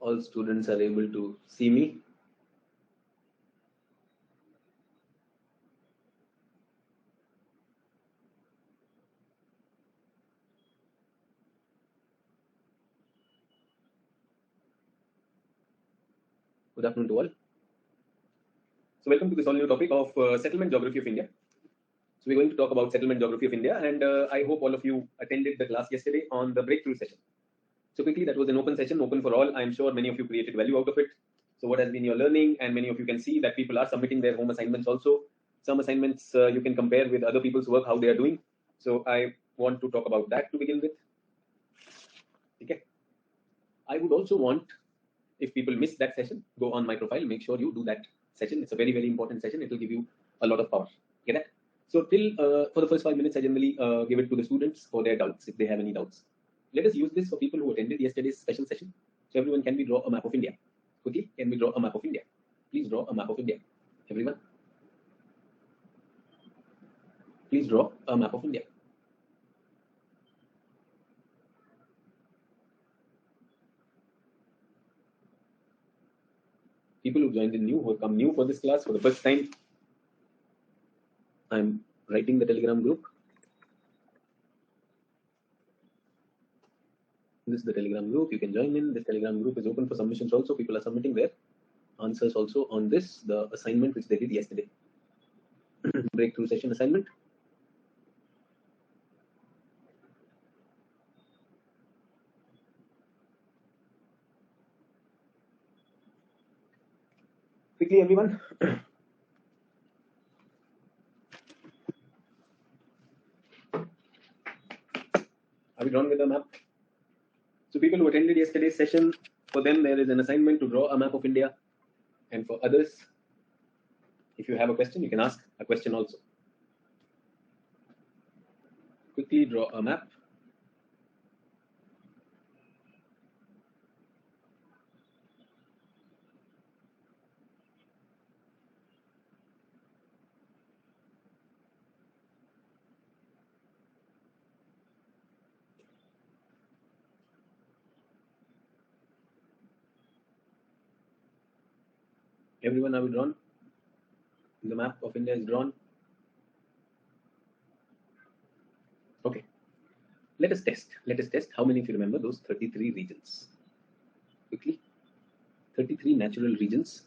all students are able to see me. Good afternoon to all. So welcome to this all new topic of settlement geography of India. So we're going to talk about settlement geography of India, and I hope all of you attended the class yesterday on the breakthrough session. So quickly, that was an open session, open for all. I'm sure many of you created value out of it. So what has been your learning? And many of you can see that people are submitting their home assignments also. Some assignments you can compare with other people's work, how they are doing. So I want to talk about that to begin with. Okay. I would also want, if people miss that session, go on my profile, make sure you do that session. It's a very, very important session. It will give you a lot of power. Get that? So till for the first 5 minutes, I generally give it to the students for their doubts, if they have any doubts. Let us use this for people who attended yesterday's special session. So everyone, can we draw a map of India? Quickly, can we draw a map of India? Please draw a map of India. Everyone, please draw a map of India. People who joined in new, who have come new for this class for the first time, I'm writing the Telegram group. This is the Telegram group. You can join in. This Telegram group is open for submissions also. People are submitting their answers also on this, the assignment which they did yesterday. Breakthrough session assignment. Quickly, everyone. Are we drawn with a map? So people who attended yesterday's session, for them there is an assignment to draw a map of India. And for others, if you have a question, you can ask a question also. Quickly draw a map. Everyone, are we drawn? The map of India is drawn. Okay. Let us test. Let us test how many of you remember those 33 regions. Quickly. 33 natural regions.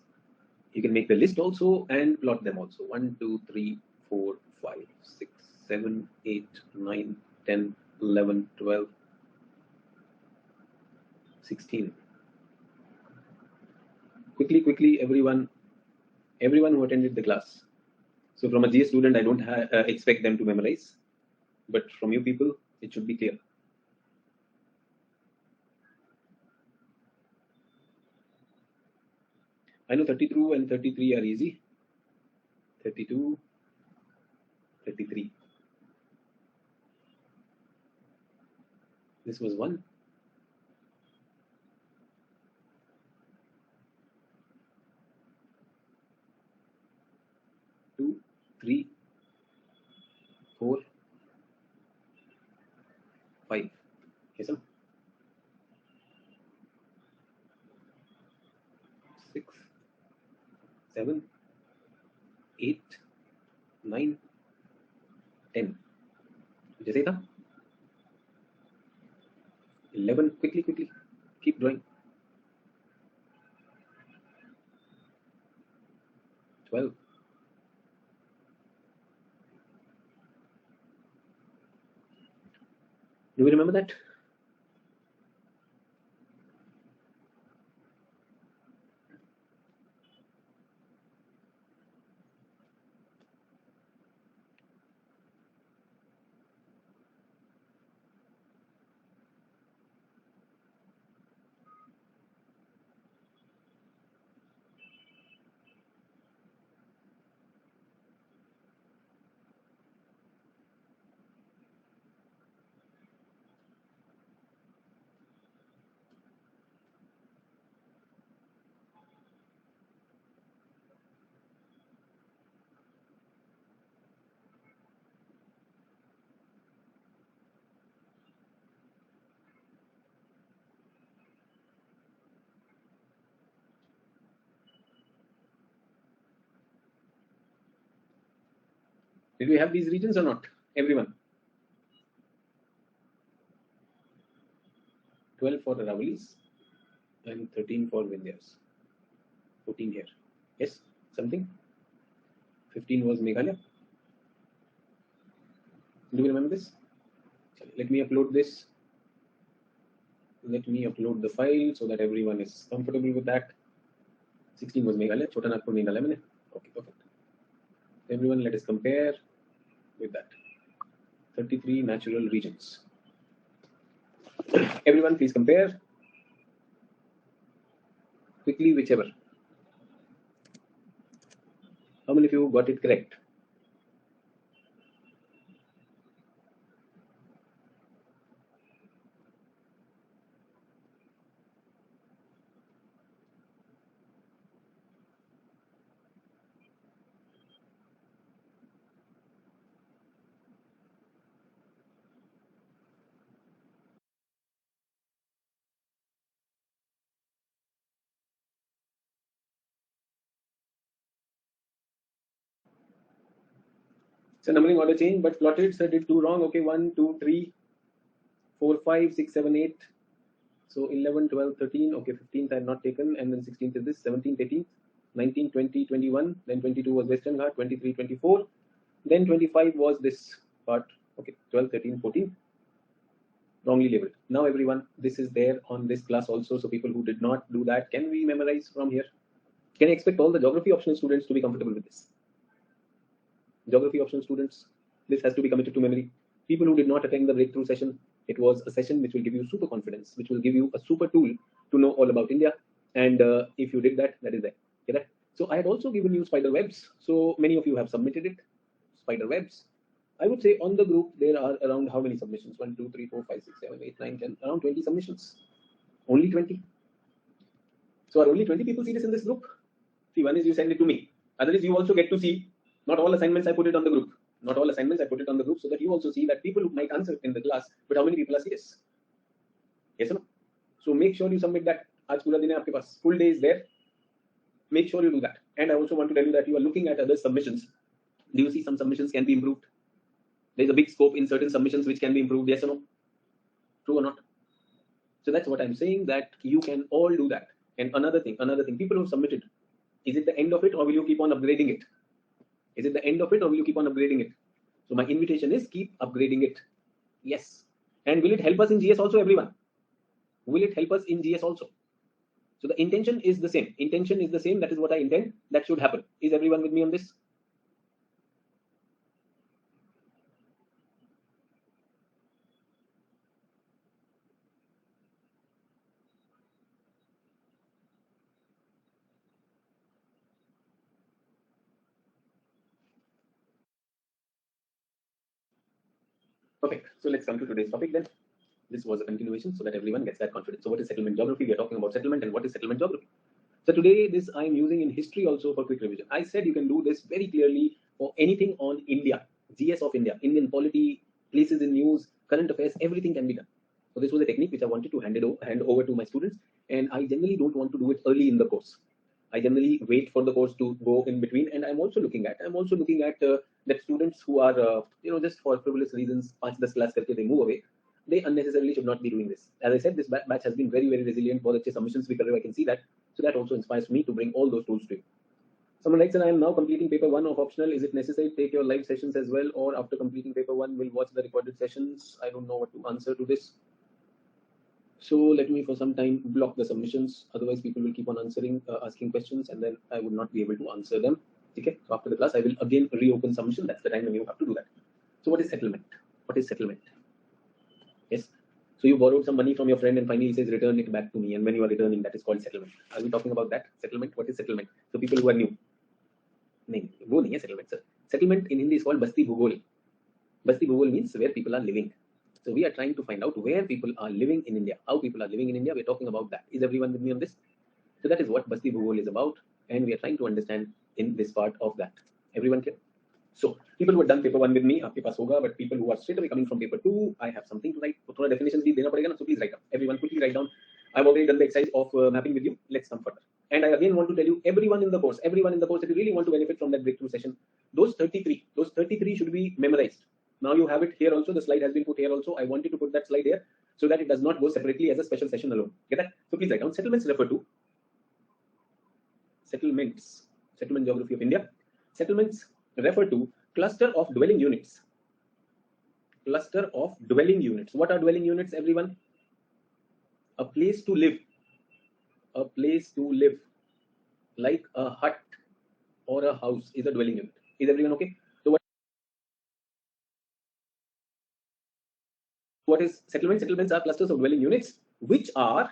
You can make the list also and plot them also. 1, 2, 3, 4, 5, 6, 7, 8, 9, 10, 11, 12, 16. Quickly, everyone who attended the class. So from a GS student, I don't expect them to memorize, but from you people, it should be clear. I know 32 and 33 are easy. 32, 33. This was 1. 2, 3, 4, 5. Yes, sir. 6, 7, 8, 9, 10. जैसे था 11. Quickly. Keep drawing. 12. Do we remember that? Did we have these regions or not? Everyone. 12 for the Aravallis and 13 for Vindhyas. 14 here. Yes, something. 15 was Meghalaya. Do you remember this? Let me upload this. Let me upload the file so that everyone is comfortable with that. 16 was Meghalaya. Chota Nagpur Meghalaya. Okay, perfect. Everyone, let us compare with that. 33 natural regions. Everyone, please compare quickly, whichever. How many of you got it correct? So numbering order change, but plotted, so did 2 wrong. Okay, 1, 2, 3, 4, 5, 6, 7, 8. So 11, 12, 13. Okay, 15th I have not taken, and then 16th is this, 17th, 18th, 19, 20, 21. Then 22 was Western Ghat, 23, 24. Then 25 was this part. Okay, 12, 13, 14. Wrongly labeled. Now everyone, this is there on this class also. So people who did not do that, can we memorize from here? Can I expect all the geography optional students to be comfortable with this? Geography optional students, this has to be committed to memory. People who did not attend the breakthrough session, it was a session which will give you super confidence, which will give you a super tool to know all about India. And if you did that, that is there. Okay? So I had also given you spider webs. So many of you have submitted it. Spider webs. I would say on the group there are around how many submissions? 1, 2, 3, 4, 5, 6, 7, 8, 9, 10. Around 20 submissions. Only 20. So are only 20 people serious in this group? See, one is you send it to me. Other is you also get to see. Not all assignments I put it on the group. Not all assignments I put it on the group so that you also see that people might answer in the class, but how many people are serious? Yes or no? So make sure you submit that. Aaj pura din hai aapke paas. Full day is there. Make sure you do that. And I also want to tell you that you are looking at other submissions. Do you see some submissions can be improved? There is a big scope in certain submissions which can be improved. Yes or no? True or not? So that's what I'm saying, that you can all do that. And another thing, people who submitted, is it the end of it or will you keep on upgrading it? Is it the end of it or will you keep on upgrading it? So my invitation is keep upgrading it. Yes. And will it help us in GS also, everyone? Will it help us in GS also? So the intention is the same. Intention is the same. That is what I intend. That should happen. Is everyone with me on this? Perfect. So let's come to today's topic then. This was a continuation so that everyone gets that confidence. So what is settlement geography? We are talking about settlement and what is settlement geography. So today this I am using in history also for quick revision. I said you can do this very clearly for anything on India, GS of India, Indian polity, places in news, current affairs, everything can be done. So this was a technique which I wanted to hand over to my students, and I generally don't want to do it early in the course. I generally wait for the course to go in between, and I'm also looking at that students who are just for frivolous reasons 5-10 class करके they move away, they unnecessarily should not be doing this. As I said, this batch has been very resilient. बहुत अच्छे submissions भी कर रहे हो, I can see that. So that also inspires me to bring all those tools to you. Someone writes, I am now completing paper 1 of optional. Is it necessary to take your live sessions as well, or after completing paper 1 will watch the recorded sessions? I don't know what to answer to this. So let me for some time block the submissions. Otherwise, people will keep on asking questions, and then I would not be able to answer them. Okay. So after the class, I will again reopen submission. That's the time when you have to do that. So what is settlement? What is settlement? Yes. So you borrowed some money from your friend and finally he says, return it back to me. And when you are returning, that is called settlement. Are we talking about that? Settlement? What is settlement? So people who are new. वो नहीं है settlement, sir. Settlement in Hindi is called Basti Bhugol. Basti Bhugol means where people are living. So we are trying to find out where people are living in India, how people are living in India. We're talking about that. Is everyone with me on this? So that is what Basti Bhugol is about. And we are trying to understand in this part of that. Everyone clear? So people who have done paper 1 with me, आपके पास होगा, but people who are straight away coming from paper 2, I have something to write. तो थोड़ा definitions भी देना पड़ेगा ना, so please write down. Everyone quickly write down. I've already done the exercise of mapping with you. Let's come further. And I again want to tell you, everyone in the course, if you really want to benefit from that breakthrough session, those 33 should be memorized. Now you have it here also. The slide has been put here also. I wanted to put that slide here so that it does not go separately as a special session alone. Get that? So please write down. Settlements refer to settlements. Settlement geography of India. Settlements refer to cluster of dwelling units. Cluster of dwelling units. What are dwelling units, everyone? A place to live. A place to live. Like a hut or a house is a dwelling unit. Is everyone okay? So what is settlements? Settlements are clusters of dwelling units which are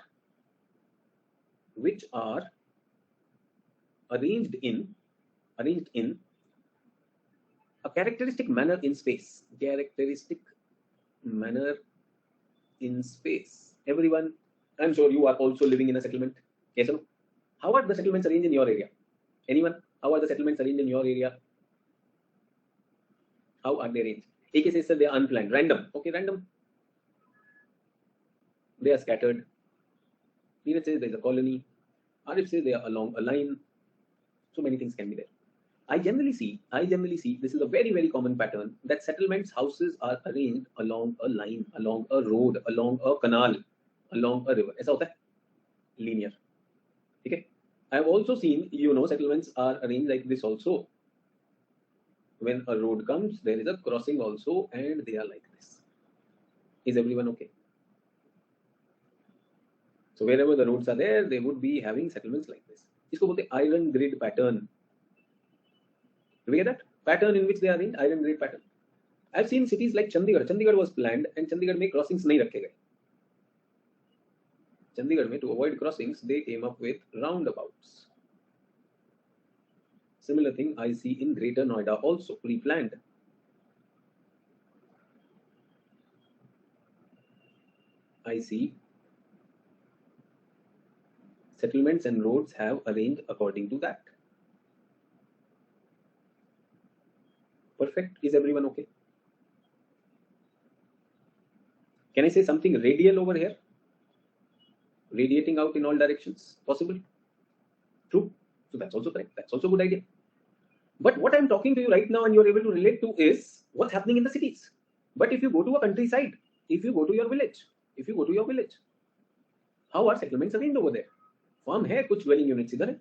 arranged in a characteristic manner in space. Characteristic manner in space. Everyone, I'm sure you are also living in a settlement. Yes or no? How are the settlements arranged in your area? Anyone? How are the settlements arranged in your area? How are they arranged? AK says that they are unplanned, random. Okay, random. They are scattered. Neeraj says there is a colony. Arif says they are along a line. So many things can be there. I generally see this is a very, very common pattern that settlements, houses are arranged along a line, along a road, along a canal, along a river. ऐसा होता है? Linear. Okay. I have also seen, settlements are arranged like this also. When a road comes, there is a crossing also, and they are like this. Is everyone okay? So wherever the roads are there, they would be having settlements like this. इसको बोलते हैं iron grid pattern. Do we get that? Pattern in which they are in iron grid pattern. I've seen cities like Chandigarh. Chandigarh was planned, and Chandigarh में crossings नहीं रखे गए. Chandigarh में to avoid crossings, they came up with roundabouts. Similar thing I see in Greater Noida also pre-planned. I see settlements and roads have arranged according to that. Perfect. Is everyone okay? Can I say something radial over here? Radiating out in all directions. Possible? True. So that's also correct. That's also a good idea. But what I'm talking to you right now and you're able to relate to is what's happening in the cities. But if you go to a countryside, if you go to your village, how are settlements arranged over there? Farm है, कुछ dwelling units इधर है,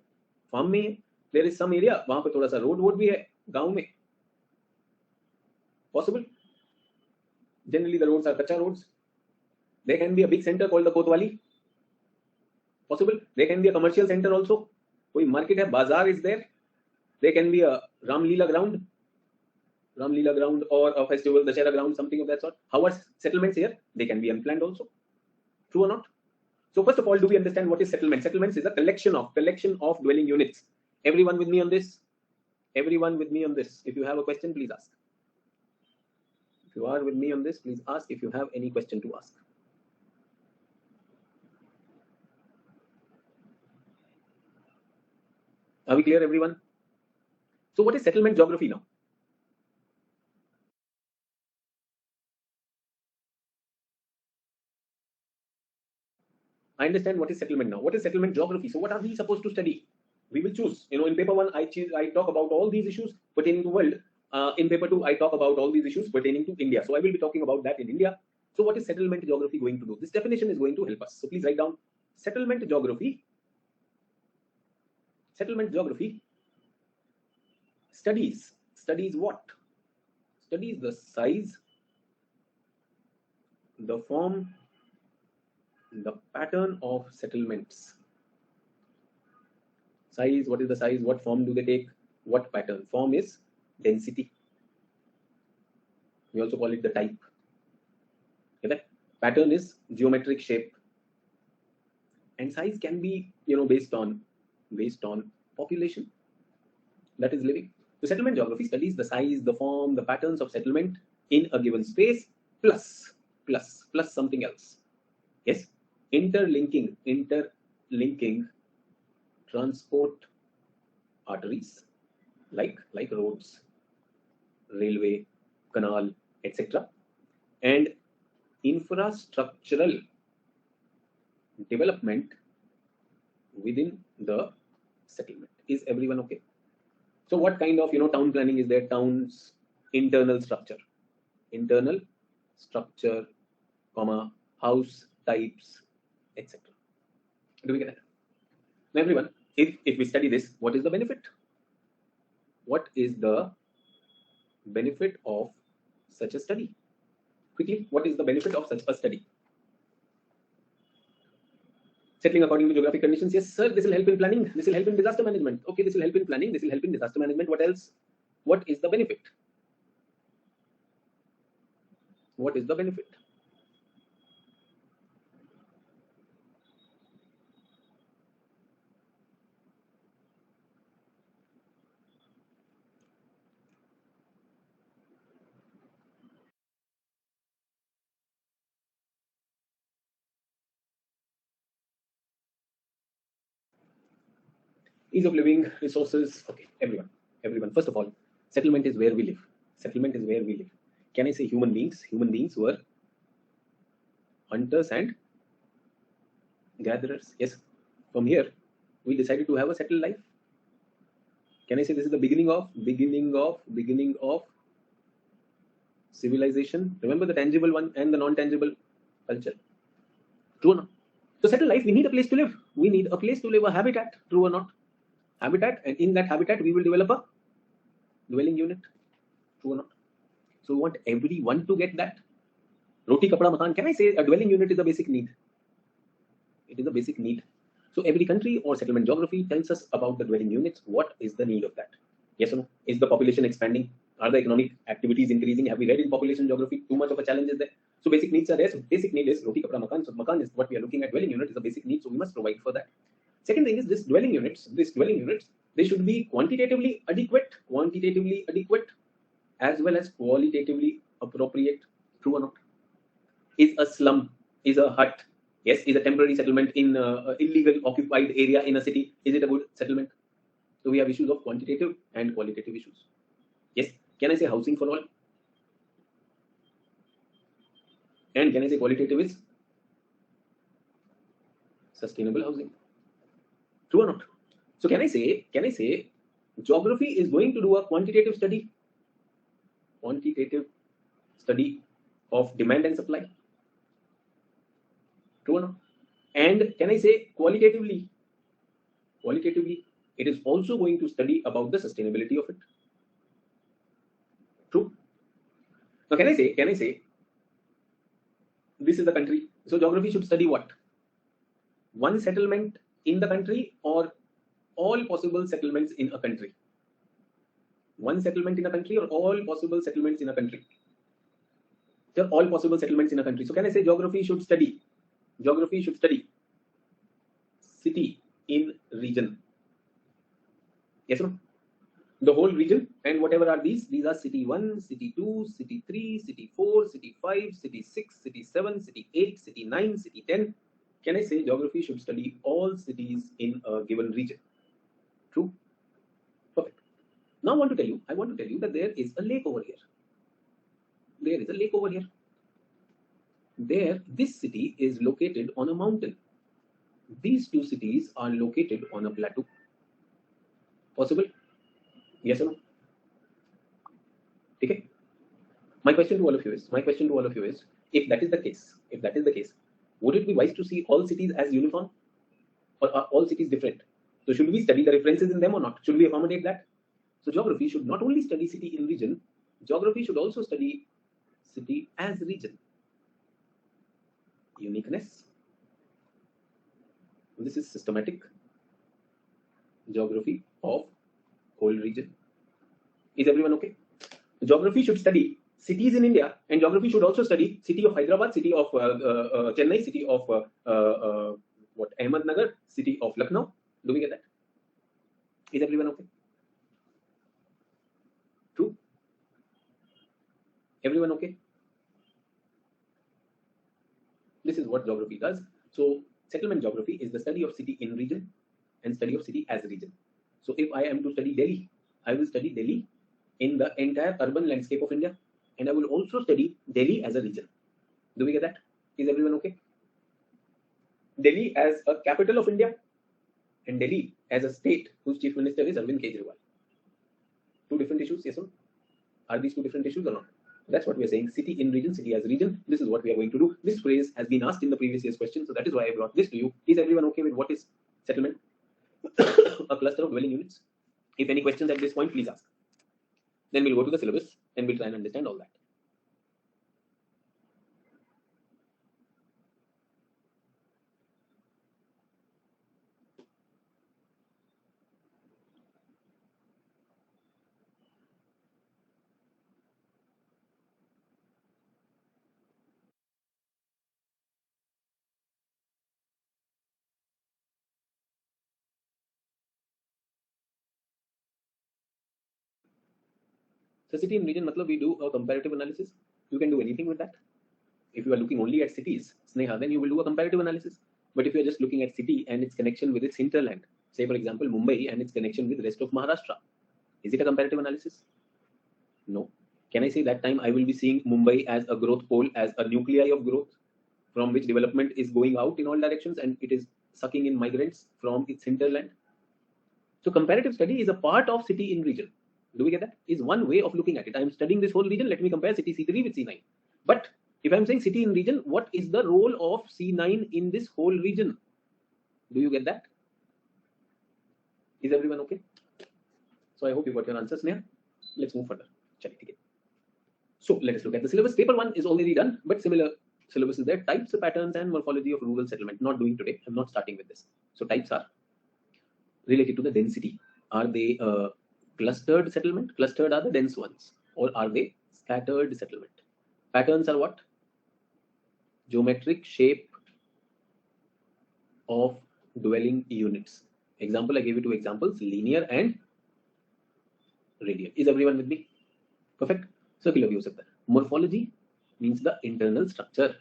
farm में है, there is some area वहाँ पे थोड़ा सा road भी है गांव में. Possible? Generally the roads are kacha roads. There can be a big center called the Kotwali. Possible? There can be a commercial center also. कोई market है, bazaar is there. There can be a Ramlila ground or a festival, Dashera ground, something of that sort. How are settlements here? They can be unplanned also. True or not? So first of all, do we understand what is settlement? Settlements is a collection of dwelling units. Everyone with me on this? Everyone with me on this? If you have a question, please ask. If you are with me on this, please ask if you have any question to ask. Are we clear, everyone? So what is settlement geography now? I understand what is settlement now. What is settlement geography? So what are we supposed to study? We will choose. In paper 1, I talk about all these issues pertaining to world. In paper 2, I talk about all these issues pertaining to India. So I will be talking about that in India. So what is settlement geography going to do? This definition is going to help us. So please write down settlement geography. Settlement geography studies what? Studies the size, the form, the pattern of settlements. Size, what is the size? What form do they take? What pattern? Form is density. We also call it the type. Okay? Pattern is geometric shape. And size can be, based on population that is living. So settlement geography studies the size, the form, the patterns of settlement in a given space, plus something else. Yes, interlinking transport arteries like roads, railway, canal, etc. and infrastructural development within the settlement. Is everyone okay? So what kind of town planning is there? Town's internal structure, comma, house types, etc. Do we get that? Now everyone, if we study this, what is the benefit? What is the benefit of such a study? Quickly, what is the benefit of such a study? Settling according to geographic conditions. Yes, sir. This will help in planning. This will help in disaster management. Okay, this will help in planning. This will help in disaster management. What else? What is the benefit? What is the benefit? Ease of living, resources. Okay, everyone. First of all, settlement is where we live. Settlement is where we live. Can I say human beings? Human beings were hunters and gatherers. Yes, from here we decided to have a settled life. Can I say this is the beginning of civilization? Remember the tangible one and the non-tangible culture. True or not? To settle life, we need a place to live. We need a place to live, a habitat. True or not? Habitat, and in that habitat, we will develop a dwelling unit. True or not? So we want everyone to get that. Roti, kapda, makan. Can I say a dwelling unit is a basic need? It is a basic need. So every country or settlement geography tells us about the dwelling units. What is the need of that? Yes or no? Is the population expanding? Are the economic activities increasing? Have we read in population geography? Too much of a challenge is there. So basic needs are there. So basic need is roti, kapda, makan. So makan is what we are looking at. Dwelling unit is a basic need. So we must provide for that. Second thing is this dwelling units, they should be quantitatively adequate, as well as qualitatively appropriate. True or not? Is a slum, is a hut, yes, is a temporary settlement in illegal occupied area in a city, is it a good settlement? So we have issues of quantitative and qualitative issues. Yes, can I say housing for all? And can I say qualitative is sustainable housing? True or not? So can I say geography is going to do a quantitative study of demand and supply? True or not? And can I say qualitatively, it is also going to study about the sustainability of it? True. Now can I say this is the country, so geography should study what? One settlement in the country or all possible settlements in a country? One settlement in a country or all possible settlements in a country? They're all possible settlements in a country. So can I say geography should study city in region? Yes or no? The whole region, and whatever are these are city 1, city 2, city 3, city 4, city 5, city 6, city 7, city 8, city 9, city 10. Can I say geography should study all cities in a given region? True? Perfect. Now I want to tell you that there is a lake over here. This city is located on a mountain. These two cities are located on a plateau. Possible? Yes or no? Okay. My question to all of you is, if that is the case, would it be wise to see all cities as uniform, or are all cities different? So should we study the differences in them or not? Should we accommodate that? So geography should not only study city in region, geography should also study city as region. Uniqueness. This is systematic geography of whole region. Is everyone okay? Geography should study cities in India, and geography should also study city of Hyderabad, city of Chennai, city of Ahmednagar, city of Lucknow. Do we get that? Is everyone okay? True? Everyone okay? This is what geography does. So settlement geography is the study of city in region and study of city as region. So if I am to study Delhi, I will study Delhi in the entire urban landscape of India, and I will also study Delhi as a region. Do we get that? Is everyone okay? Delhi as a capital of India and Delhi as a state whose chief minister is Arvind Kejriwal. Two different issues, yes or no? Are these two different issues or not? That's what we are saying. City in region, city as region. This is what we are going to do. This phrase has been asked in the previous year's question, so that is why I brought this to you. Is everyone okay with what is settlement? A cluster of dwelling units. If any questions at this point, please ask. Then we'll go to the syllabus and we'll try and understand all that. So city and region, matlab we do a comparative analysis. You can do anything with that. If you are looking only at cities, Sneha, then you will do a comparative analysis. But if you are just looking at city and its connection with its hinterland, say for example Mumbai and its connection with the rest of Maharashtra, is it a comparative analysis? No. Can I say that time I will be seeing Mumbai as a growth pole, as a nuclei of growth from which development is going out in all directions and it is sucking in migrants from its hinterland? So comparative study is a part of city in region. Do we get that? Is one way of looking at it. I am studying this whole region. Let me compare city C3 with C9. But if I'm saying city in region, what is the role of C9 in this whole region? Do you get that? Is everyone okay? So I hope you got your answers now. Let's move further. So let us look at the syllabus. Paper 1 is already done, but similar syllabus is there. Types, patterns, and morphology of rural settlement. Not doing today. I'm not starting with this. So types are related to the density. Are they clustered settlement? Clustered are the dense ones. Or are they scattered settlement? Patterns are what? Geometric shape of dwelling units. Example, I gave you two examples, linear and radial. Is everyone with me? Perfect. Circular view. Morphology means the internal structure.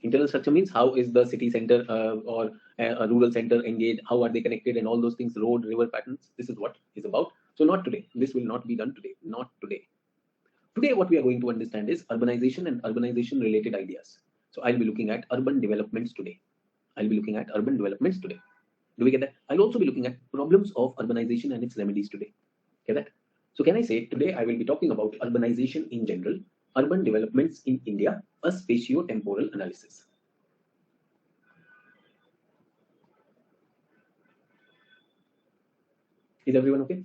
Internal structure means how is the city center or a rural center engaged, how are they connected, and all those things, road, river patterns. This is what is about. So not today. This will not be done today. Not today. Today, what we are going to understand is urbanization and urbanization related ideas. So I'll be looking at urban developments today. Do we get that? I'll also be looking at problems of urbanization and its remedies today. Get that? So can I say today I will be talking about urbanization in general, urban developments in India, a spatio-temporal analysis. Is everyone okay?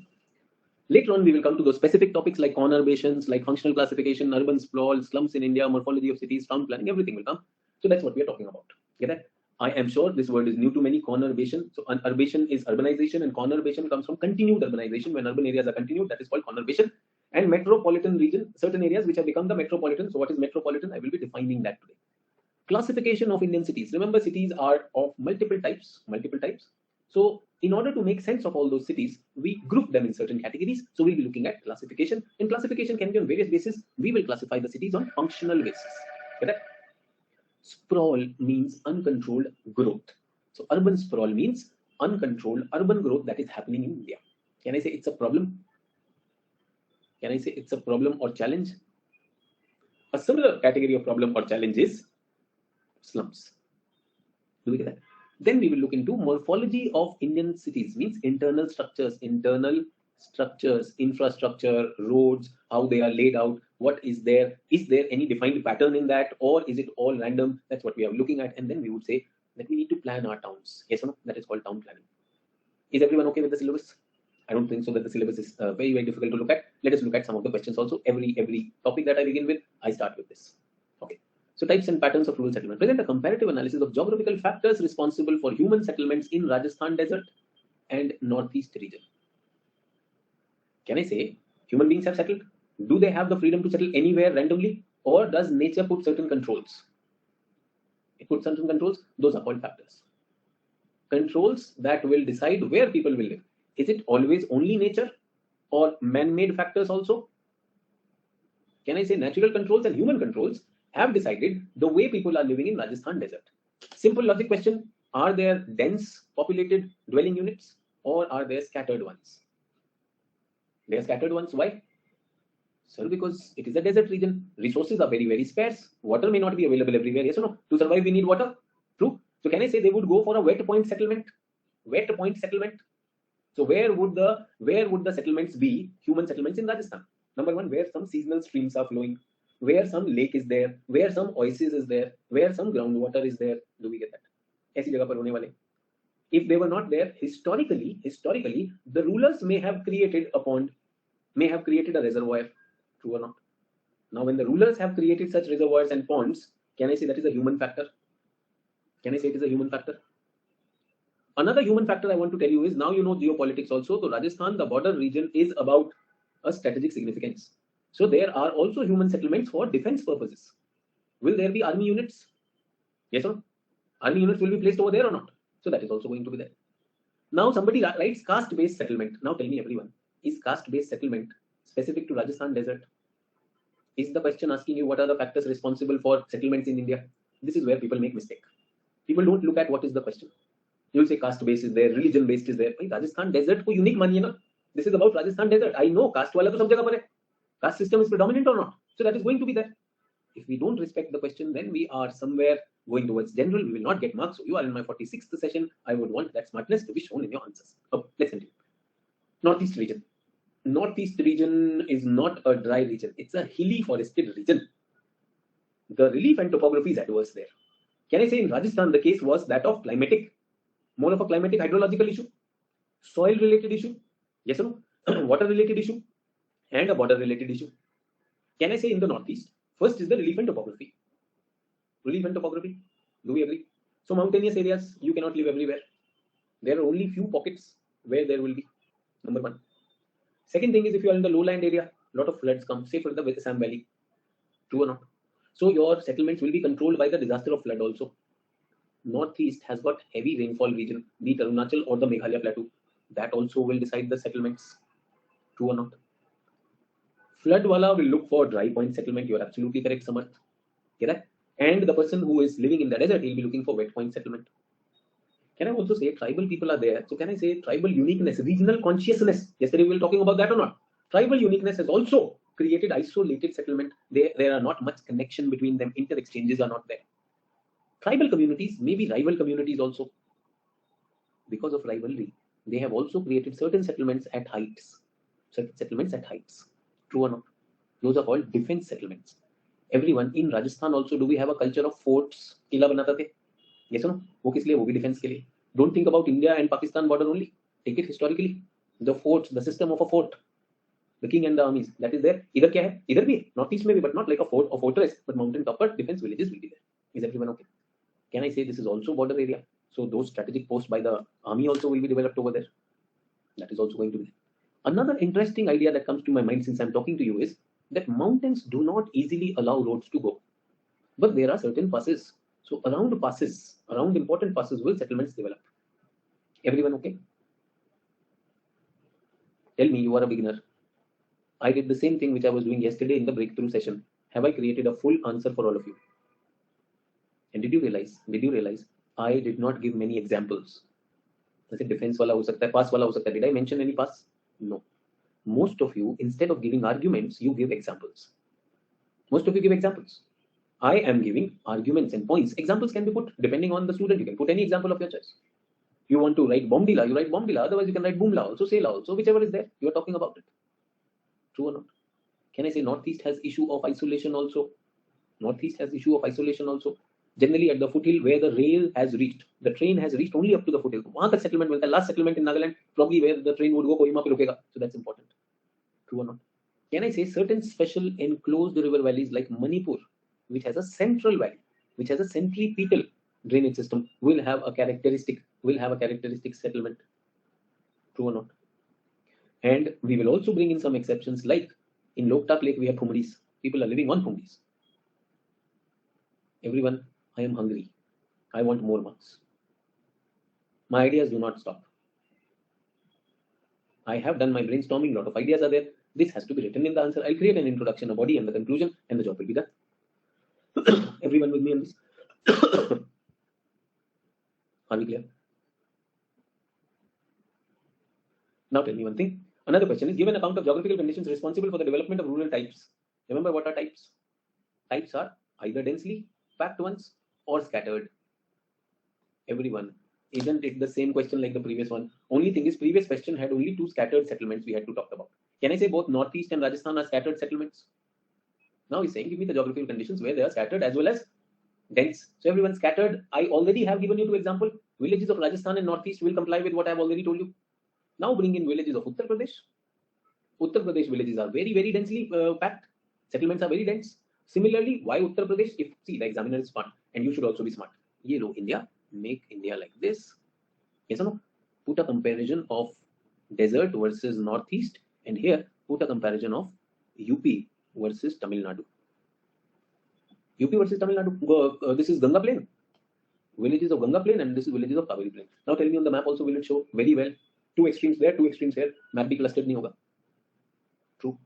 Later on, we will come to those specific topics like conurbations, like functional classification, urban sprawl, slums in India, morphology of cities, town planning, everything will come. So that's what we are talking about. Get that? I am sure this word is new to many, conurbation. So urbation is urbanization and conurbation comes from continued urbanization. When urban areas are continued, that is called conurbation. And metropolitan region, certain areas which have become the metropolitan. So what is metropolitan? I will be defining that today. Classification of Indian cities. Remember, cities are of multiple types. So in order to make sense of all those cities, we group them in certain categories. So we'll be looking at classification. And classification can be on various bases. We will classify the cities on functional basis. Correct? Sprawl means uncontrolled growth. So urban sprawl means uncontrolled urban growth that is happening in India. Can I say it's a problem? Can I say it's a problem or challenge? A similar category of problem or challenge is slums. Do we get that? Then we will look into morphology of Indian cities, means internal structures, infrastructure, roads, how they are laid out, what is there any defined pattern in that, or is it all random? That's what we are looking at. And then we would say that we need to plan our towns. Yes or no? That is called town planning. Is everyone okay with the syllabus? I don't think so that the syllabus is very, very difficult to look at. Let us look at some of the questions also. Every topic that I begin with, I start with this. Okay. So types and patterns of rural settlement. Present a comparative analysis of geographical factors responsible for human settlements in Rajasthan desert and northeast region. Can I say human beings have settled? Do they have the freedom to settle anywhere randomly, or does nature put certain controls? It puts certain controls. Those are called factors. Controls that will decide where people will live. Is it always only nature or man-made factors also? Can I say natural controls and human controls have decided the way people are living in Rajasthan desert? Simple logic question. Are there dense populated dwelling units or are there scattered ones? They are scattered ones. Why? Sir, because it is a desert region. Resources are very, very scarce. Water may not be available everywhere. Yes or no? To survive, we need water. True. So can I say they would go for a wet point settlement? Wet point settlement. So where would the settlements be? Human settlements in Rajasthan. Number one, where some seasonal streams are flowing, where some lake is there, where some oasis is there, where some groundwater is there. Do we get that? ऐसी जगह पर होने वाले. If they were not there, historically, the rulers may have created a pond, may have created a reservoir. True or not? Now, when the rulers have created such reservoirs and ponds, can I say that is a human factor? Can I say it is a human factor? Another human factor I want to tell you is, now you know geopolitics also. So Rajasthan, the border region, is about a strategic significance. So there are also human settlements for defense purposes. Will there be army units? Yes or no? Army units will be placed over there or not? So that is also going to be there. Now somebody writes caste-based settlement. Now tell me everyone, is caste-based settlement specific to Rajasthan desert? Is the question asking you what are the factors responsible for settlements in India? This is where people make mistake. People don't look at what is the question. You will say caste-based is there, religion-based is there. Rajasthan desert को unique मानिए ना. This is about Rajasthan desert. I know caste वाला तो सब जगह पर है. Caste system is predominant or not? So that is going to be there. If we don't respect the question, then we are somewhere going towards general. We will not get marks. So you are in my 46th session. I would want that smartness to be shown in your answers. Oh, let's continue. Northeast region. Northeast region is not a dry region. It's a hilly forested region. The relief and topography is adverse there. Can I say in Rajasthan, the case was that of climatic, more of a climatic hydrological issue, soil related issue, yes or no, water related issue, and a border related issue. Can I say in the Northeast, first is the relief and topography. Relief and topography, do we agree? So mountainous areas, you cannot live everywhere. There are only few pockets where there will be, number one. Second thing is, if you are in the lowland area, a lot of floods come, say for the Assam Valley, true or not? So your settlements will be controlled by the disaster of flood also. Northeast has got heavy rainfall region, be it Arunachal or the Meghalaya plateau. That also will decide the settlements, true or not? Flood wala will look for dry point settlement. You are absolutely correct, Samarth. Correct? And the person who is living in the desert, he'll be looking for wet point settlement. Can I also say tribal people are there? So can I say tribal uniqueness, regional consciousness? Yesterday we were talking about that or not? Tribal uniqueness has also created isolated settlement. There are not much connection between them. Inter exchanges are not there. Tribal communities may be rival communities also. Because of rivalry, they have also created certain settlements at heights. Certain settlements at heights. True or not? Those are called defense settlements. Everyone in Rajasthan also, do we have a culture of forts? किला बनाते थे. Yes or no? वो किस लिए? वो भी defense के लिए. Don't think about India and Pakistan border only. Take it historically. The forts, the system of a fort, the king and the armies, that is there. इधर क्या है? इधर भी है. Northeast में भी, but not like a fort or fortress, but mountain topper defense villages will be there. Is everyone okay? Can I say this is also border area? So those strategic posts by the army also will be developed over there. That is also going to be there. Another interesting idea that comes to my mind since I'm talking to you is that mountains do not easily allow roads to go. But there are certain passes. So around passes, around important passes will settlements develop. Everyone okay? Tell me, you are a beginner. I did the same thing which I was doing yesterday in the breakthrough session. Have I created a full answer for all of you? And did you realize, I did not give many examples. I said defense wala ho sakta hai, pass wala ho sakta hai. Did I mention any pass? No. Most of you, instead of giving arguments, you give examples. Most of you give examples. I am giving arguments and points. Examples can be put depending on the student. You can put any example of your choice. You want to write bombdila, you write bombdila. Otherwise, you can write boomla also, sela also, whichever is there. You are talking about it. True or not? Can I say Northeast has issue of isolation also? Northeast has issue of isolation also. Generally at the foothill where the rail has reached, the train has reached only up to the foothill. वहाँ तक settlement मिलता है. Last settlement in Nagaland, probably where the train would go, कोई वहाँ पे रुकेगा. So that's important. True or not? Can I say certain special enclosed river valleys like Manipur, which has a central valley, which has a centripetal drainage system, will have a characteristic settlement? True or not? And we will also bring in some exceptions, like in Loktak Lake we have Phumris. People are living on Phumris. Everyone, I am hungry. I want more marks. My ideas do not stop. I have done my brainstorming. A lot of ideas are there. This has to be written in the answer. I'll create an introduction, a body, and the conclusion, and the job will be done. Everyone with me on this? Are we clear? Now tell me one thing. Another question is, give an account of geographical conditions responsible for the development of rural types. Remember what are types? Types are either densely packed ones or scattered. Everyone, isn't it the same question like the previous one? Only thing is, previous question had only 2 scattered settlements we had to talk about. Can I say both Northeast and Rajasthan are scattered settlements? Now he's saying, give me the geographical conditions where they are scattered as well as dense. So everyone scattered. I already have given you 2 examples. Villages of Rajasthan and Northeast will comply with what I have already told you. Now bring in villages of Uttar Pradesh. Uttar Pradesh villages are very, very densely packed. Settlements are very dense. Similarly, why Uttar Pradesh? If see, the examiner is smart, and you should also be smart. Ye lo India, make India like this. Yes or no? Put a comparison of desert versus Northeast, and here put a comparison of UP versus Tamil Nadu. UP versus Tamil Nadu. This is Ganga Plain. Villages of Ganga Plain, and this is villages of Kaveri Plain. Now tell me on the map also, will it show very well? 2 extremes there, 2 extremes here. Map bhi clustered nahi hoga. True.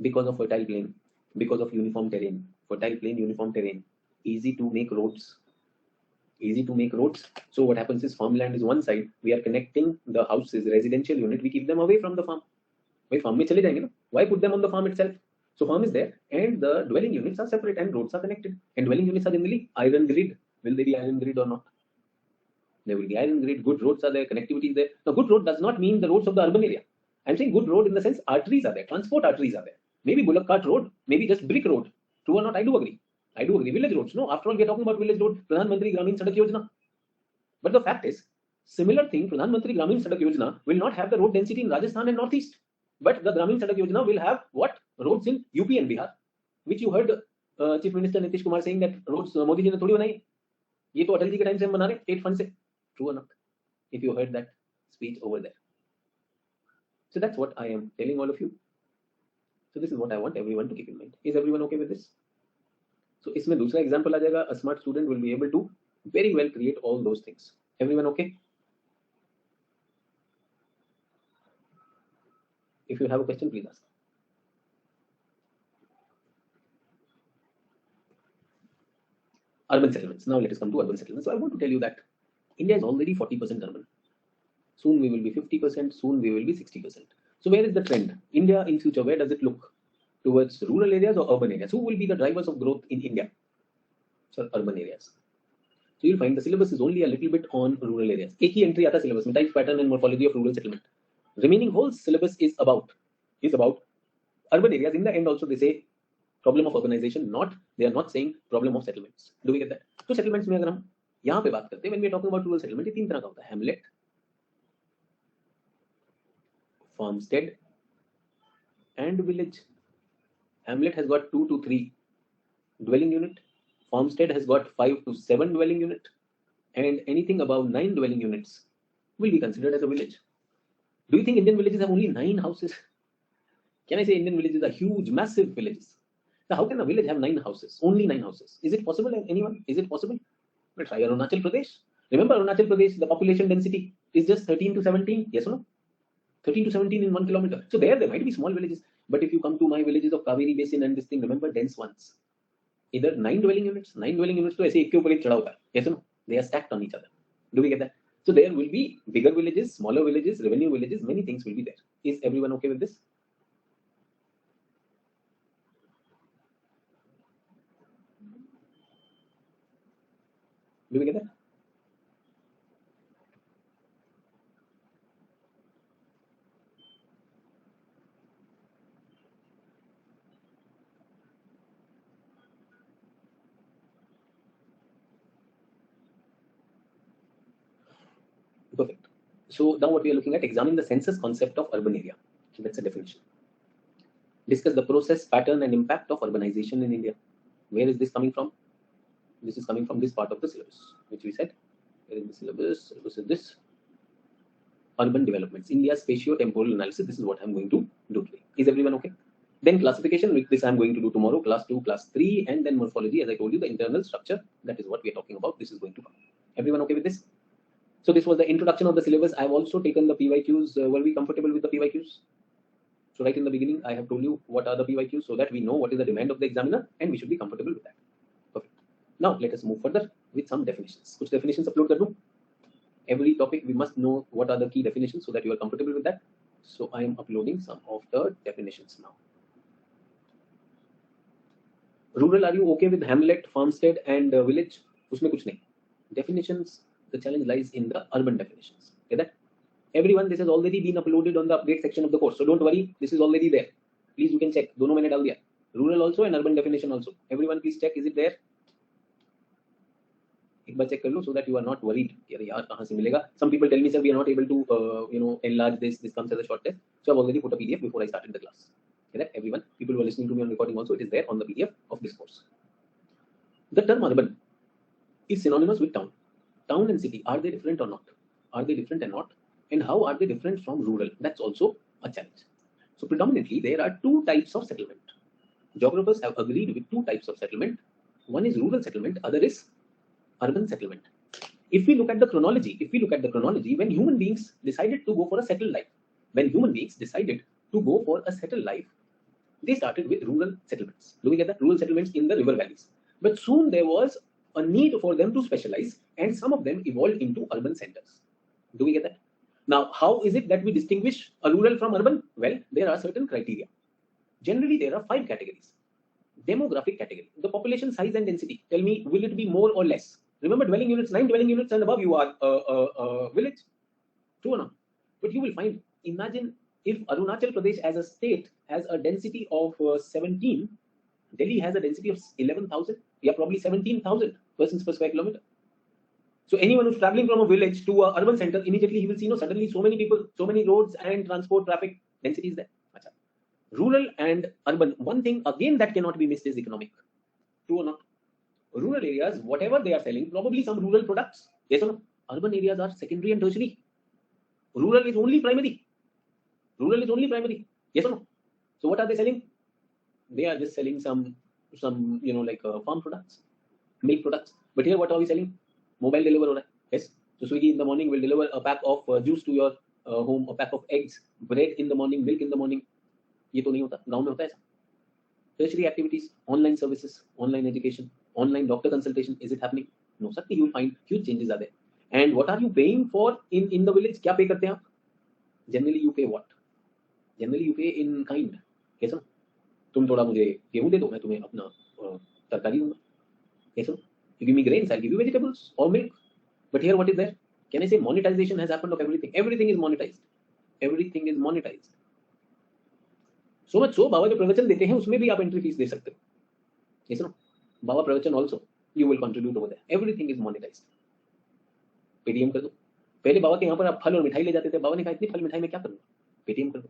Because of fertile plain, because of uniform terrain. Fertile plain, uniform terrain. Easy to make roads. Easy to make roads. So what happens is, farmland is one side. We are connecting the houses, residential unit. We keep them away from the farm. Why farm mein chale jayenge na? Why put them on the farm itself? So farm is there, and the dwelling units are separate, and roads are connected. And dwelling units are generally iron grid. Will they be iron grid or not? There will be iron grid. Good roads are there. Connectivity is there. Now, good road does not mean the roads of the urban area. I'm saying good road in the sense arteries are there. Transport arteries are there. Maybe bullock cart road. Maybe just brick road. True or not? I do agree. I do agree. Village roads. No, after all, we are talking about village road. Pradhan Mantri Gramin Sadak Yojana. But the fact is, similar thing, Pradhan Mantri Gramin Sadak Yojana will not have the road density in Rajasthan and Northeast. But the Gramin Sadak Yojana will have what? Roads in UP and Bihar. Which you heard Chief Minister Nitish Kumar saying that roads Modi ji ne thodi बनाई. ये तो अटल जी के time से हम बना रहे state fund से. True or not? If you heard that speech over there. So that's what I am telling all of you. So this is what I want everyone to keep in mind. Is everyone okay with this? So इसमें दूसरा example आ जाएगा. A smart student will be able to very well create all those things. Everyone okay? If you have a question, please ask. Urban settlements. Now let us come to urban settlements. So I want to tell you that India is already 40% urban. Soon we will be 50%. Soon we will be 60%. So where is the trend? India in future, where does it look? Towards rural areas or urban areas? Who will be the drivers of growth in India? So urban areas. So you'll find the syllabus is only a little bit on rural areas. एक ही entry आता syllabus में, types, pattern and morphology of rural settlement. Remaining whole syllabus is about urban areas. In the end also they say problem of urbanization, they are not saying problem of settlements. Do we get that? So settlements में अगर हम यहाँ पे बात करते हैं, when we are talking about rural settlement, ये 3 तरह का होता है: hamlet, farmstead and village. Hamlet has got 2 to 3 dwelling unit. Farmstead has got 5 to 7 dwelling unit, and anything above 9 dwelling units will be considered as a village. Do you think Indian villages have only 9 houses? Can I say Indian villages are huge, massive villages? So how can a village have 9 houses? Only 9 houses. Is it possible? Anyone? Is it possible? Let's try Arunachal Pradesh. Remember Arunachal Pradesh, the population density is just 13 to 17. Yes or no? 13 to 17 in 1 kilometer. So there might be small villages. But if you come to my villages of Kaveri Basin and this thing, remember dense ones. Either 9 dwelling units. 9 dwelling units to ऐसे एक के ऊपर एक चढ़ा होता है. Yes or no? They are stacked on each other. Do we get that? So there will be bigger villages, smaller villages, revenue villages, many things will be there. Is everyone okay with this? Do we get that? Perfect. So now what we are looking at, examine the census concept of urban area. So that's a definition. Discuss the process, pattern and impact of urbanization in India. Where is this coming from? This is coming from this part of the syllabus, which we said. Where is the syllabus? Syllabus is this. Urban developments, India's spatio-temporal analysis. This is what I'm going to do today. Is everyone okay? Then classification, with this I'm going to do tomorrow, class 2, class 3, and then morphology. As I told you, the internal structure, that is what we are talking about. This is going to come. Everyone okay with this? So this was the introduction of the syllabus. I've also taken the PYQs. Were we comfortable with the PYQs? So right in the beginning, I have told you what are the PYQs so that we know what is the demand of the examiner and we should be comfortable with that. Perfect. Now let us move further with some definitions. Which definitions upload kar do? Every topic we must know what are the key definitions so that you are comfortable with that. So I am uploading some of the definitions now. Rural, are you okay with hamlet, farmstead, and village? Usme kuch nahi. Definitions, the challenge lies in the urban definitions. Okay, that everyone, this has already been uploaded on the update section of the course. So don't worry, this is already there. Please, you can check. दोनों मैंने डाल दिया. Rural also and urban definition also. Everyone, please check. Is it there? एक बार check कर लो so that you are not worried कि अरे यार कहाँ से मिलेगा. Some people tell me sir we are not able to enlarge this. This comes as a short test. So I've already put a PDF before I started the class. Okay, that everyone, people who are listening to me on recording also, it is there on the PDF of this course. The term urban is synonymous with town. Town and city, are they different or not? Are they different and not? And how are they different from rural? That's also a challenge. So predominantly there are two types of settlement. Geographers have agreed with two types of settlement. One is rural settlement, other is urban settlement. If we look at the chronology, when human beings decided to go for a settled life, they started with rural settlements. Do we get that? Rural settlements in the river valleys. But soon there was a need for them to specialize, and some of them evolved into urban centers. Do we get that? Now, how is it that we distinguish a rural from urban? Well, there are certain criteria. Generally, there are 5 categories. Demographic category, the population size and density. Tell me, will it be more or less? Remember, dwelling units, 9 dwelling units and above, you are a village. True or not? But you will find, imagine if Arunachal Pradesh as a state has a density of 17, Delhi has a density of 11,000, yeah, probably 17,000 persons per square kilometer. So anyone who's traveling from a village to an urban center, immediately he will see, suddenly so many people, so many roads and transport, traffic, density is there. Achha. Rural and urban, one thing again that cannot be missed is economic. True or not? Rural areas, whatever they are selling, probably some rural products. Yes or no? Urban areas are secondary and tertiary. Rural is only primary. Yes or no? So what are they selling? They are just selling some like farm products, milk products. But here, what are we selling? Mobile deliver ho raha hai. Yes. So Swiggy in the morning will deliver a pack of juice to your home, a pack of eggs, bread in the morning, milk in the morning. ये तो नहीं होता, गांव में होता है ऐसा. Tertiary activities, online services, online education, online doctor consultation. Is it happening? No, sir. You will find huge changes are there. And what are you paying for in the village? क्या pay करते हैं आप? Generally you pay what? Generally you pay in kind. कैसा? तुम थोड़ा मुझे गेहूं दे दो, मैं तुम्हें अपना तरकारी दूंगा. कैसा? You give me grains, I'll give you vegetables or milk. But here, what is there? Can I say monetization has happened of everything? Everything is monetized. Everything is monetized. So much so, बाबा जो प्रवचन देते हैं उसमें भी आप entry fees दे सकते हो. Yes or no? बाबा प्रवचन also you will contribute over there. Everything is monetized. Paytm कर दो. पहले बाबा के यहाँ पर आप फल और मिठाई ले जाते थे. बाबा ने कहा इतनी फल मिठाई में क्या करूँगा? पेटीएम कर दो.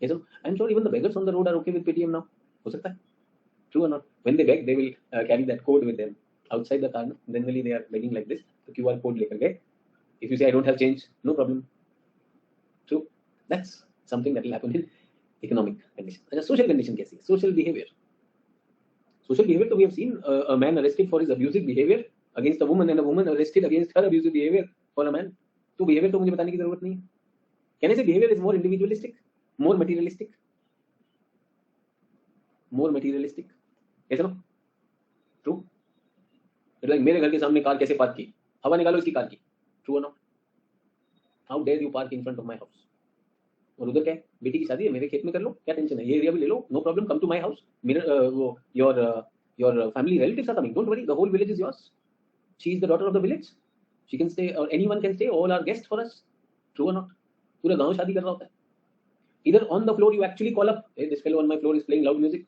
Yes or no? I'm sure even the beggars on the road are okay with Paytm now. हो सकता है. True or not? When they beg, they will carry that code with them outside the car. Generally they are begging like this. The QR code लेकर गए. If you say I don't have change, no problem. True. That's something that will happen in economic condition. अच्छा, social condition कैसी है? Social behavior. Social behavior, so we have seen a man arrested for his abusive behavior against a woman and a woman arrested against her abusive behavior for a man. तो behavior तो मुझे बताने की जरूरत नहीं है. Can I say behavior is more individualistic, more materialistic? More materialistic. ऐसा ना? True. It's like मेरे घर के सामने कार कैसे पार्क की? हवा निकालो इसकी कार की. True or not? How dare you park in front of my house? और उधर क्या है? बेटी की शादी है, मेरे खेत में कर लो, क्या टेंशन है? ये एरिया भी ले लो, no problem, come to my house. Your family relatives are coming, don't worry, the whole village is yours. She is the daughter of the village, she can stay और anyone can stay, all are guest for us. True और not? पूरा गांव शादी कर रहा होता है. इधर on the floor you actually call up, hey, this fellow on my floor is playing loud music.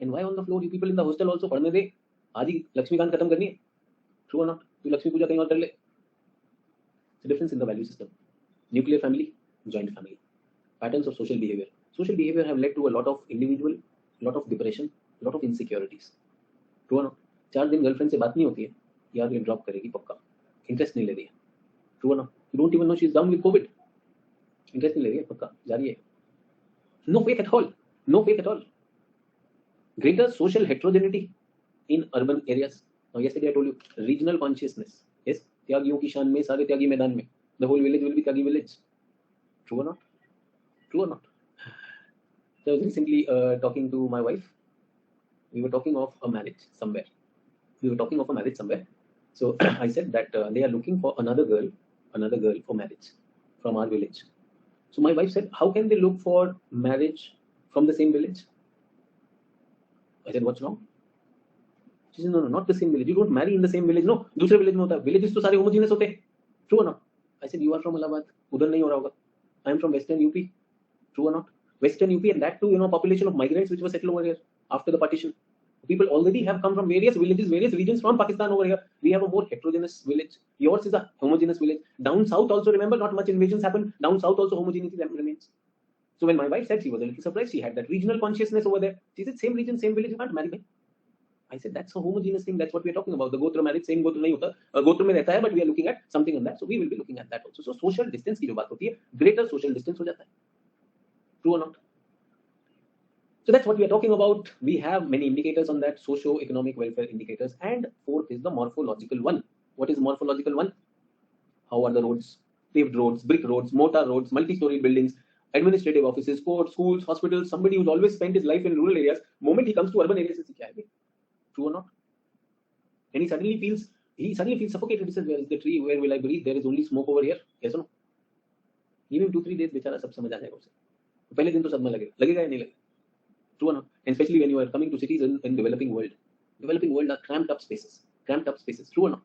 And why on the floor? You people in the hostel also पढ़ने दे. आज ही लक्ष्मीकांत खत्म करनी है. True or not? तू लक्ष्मी पूजा कहीं और कर ले. The difference in the value system. Nuclear family, joint family. Patterns of social behavior. Social behavior have led to a lot of individual, lot of depression, lot of insecurities. True or not? 4 दिन girlfriend से बात नहीं होती है, यार ये drop करेगी पक्का, इंटरेस्ट नहीं ले रही है. True or not? You don't even know she is down with COVID. Interest नहीं ले रही है पक्का, जा रही है. No faith at all. No faith at all. Greater social heterogeneity in urban areas. Now yesterday I told you, regional consciousness. Yes, त्यागियों की शान में, सारे त्यागी मैदान में. The whole village will be Tyagi village. True or not? True or not? So I was recently talking to my wife. We were talking of a marriage somewhere. So I said that they are looking for another girl for marriage from our village. So my wife said, how can they look for marriage from the same village? I said, what's wrong? She said, no, no, not the same village. You don't marry in the same village. No, दूसरे village में होता है. Villages तो सारे homogeneous होते हैं. True or not? I said, you are from Allahabad. उधर नहीं हो रहा होगा. I am from Western UP. True or not? Western UP, and that too, population of migrants which were settled over here after the partition. People already have come from various villages, various regions from Pakistan over here. We have a more heterogeneous village. Yours is a homogeneous village. Down south also, remember, not much invasions happen. Down south also homogeneity remains. So when my wife said, she was a little surprised. She had that regional consciousness over there. She said, same region, same village, you can't marry. I said, that's a homogeneous thing. That's what we are talking about. The Gotra marriage, same Gotra nahi hota. Gotra mein rehta hai, but we are looking at something on that. So we will be looking at that also. So social distance की जो बात होती है, greater social distance हो जाता है. True or not? So that's what we are talking about. We have many indicators on that, socio-economic welfare indicators. And fourth is the morphological one. What is morphological one? How are the roads? Paved roads, brick roads, mortar roads, multi-story buildings, administrative offices, courts, schools, hospitals. Somebody who's always spent his life in rural areas, moment he comes to urban areas, true or not? And he suddenly feels suffocated. He says, where is the tree? Where will I breathe? There is only smoke over here. Yes or no? Give him 2-3 days, बेचारा सब समझ आ जाएगा उसे. पहले दिन तो सदमा लगेगा या नहीं लगेगा? True or not? And especially when you are coming to cities in developing world. Developing world are cramped up spaces. True or not?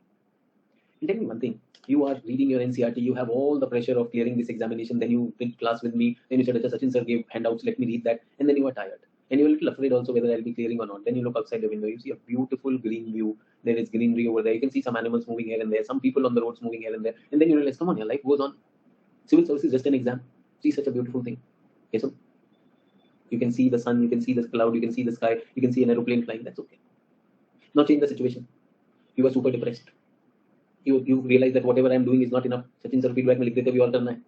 And tell me one thing. You are reading your NCRT. You have all the pressure of clearing this examination. Then you did class with me. Then you said, Sachin sir gave handouts. Let me read that. And then you are tired. And you're a little afraid also whether I'll be clearing or not. Then you look outside the window. You see a beautiful green view. There is greenery over there. You can see some animals moving here and there. Some people on the roads moving here and there. And then you realize, come on, your life goes on. Civil service is just an exam. See such a beautiful thing. Yes, sir? You can see the sun, you can see the cloud, you can see the sky, you can see an aeroplane flying. That's okay. Now change the situation. You are super depressed. You realize that whatever I am doing is not enough. Sachin sir feedback में लिख देते भी और करना है.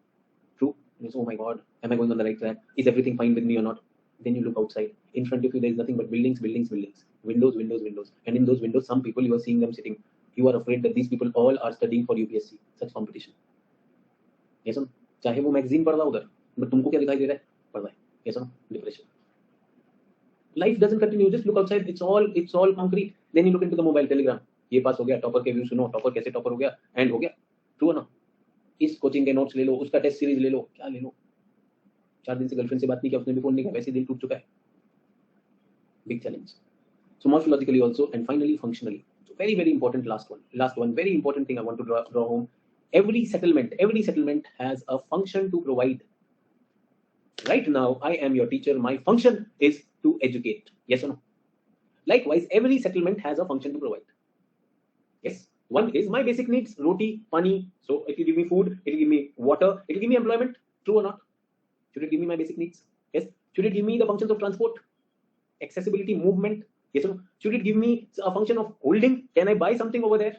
True. You say, oh my God, am I going on the right track? Is everything fine with me or not? Then you look outside. In front of you, there is nothing but buildings, windows. And in those windows, some people, you are seeing them sitting. You are afraid that these people all are studying for UPSC, such competition. Yes or no? चाहे वो magazine पढ़ रहा उधर, but तुमको क्या दिखाई दे रहा है? पढ़ रहा है. Yes or no? Depression. Life doesn't continue. Just look outside. It's all concrete. Then you look into the mobile, Telegram. ये पास हो गया, टॉपर के व्यू सुनो, टॉपर कैसे टॉपर हो गया, एंड हो गया. ट्रू है ना? इस कोचिंग के नोट्स ले लो, उसका टेस्ट सीरीज ले लो, क्या ले लो. 4 दिन से गर्लफ्रेंड से बात नहीं किया, उसने भी फोन नहीं किया, वैसे दिल टूट चुका है. Big challenge. So morphologically also, and finally functionally. So very important last one. Very important thing I want to draw home. Every settlement has a function to provide. Right now, I am your teacher. My function is to educate. Yes or no? Likewise, every settlement has a function to provide. Yes. One is my basic needs, roti, pani. So it will give me food, it will give me water, it will give me employment. True or not? Should it give me my basic needs? Yes. Should it give me the functions of transport, accessibility, movement? Yes or no? Should it give me a function of holding? Can I buy something over there?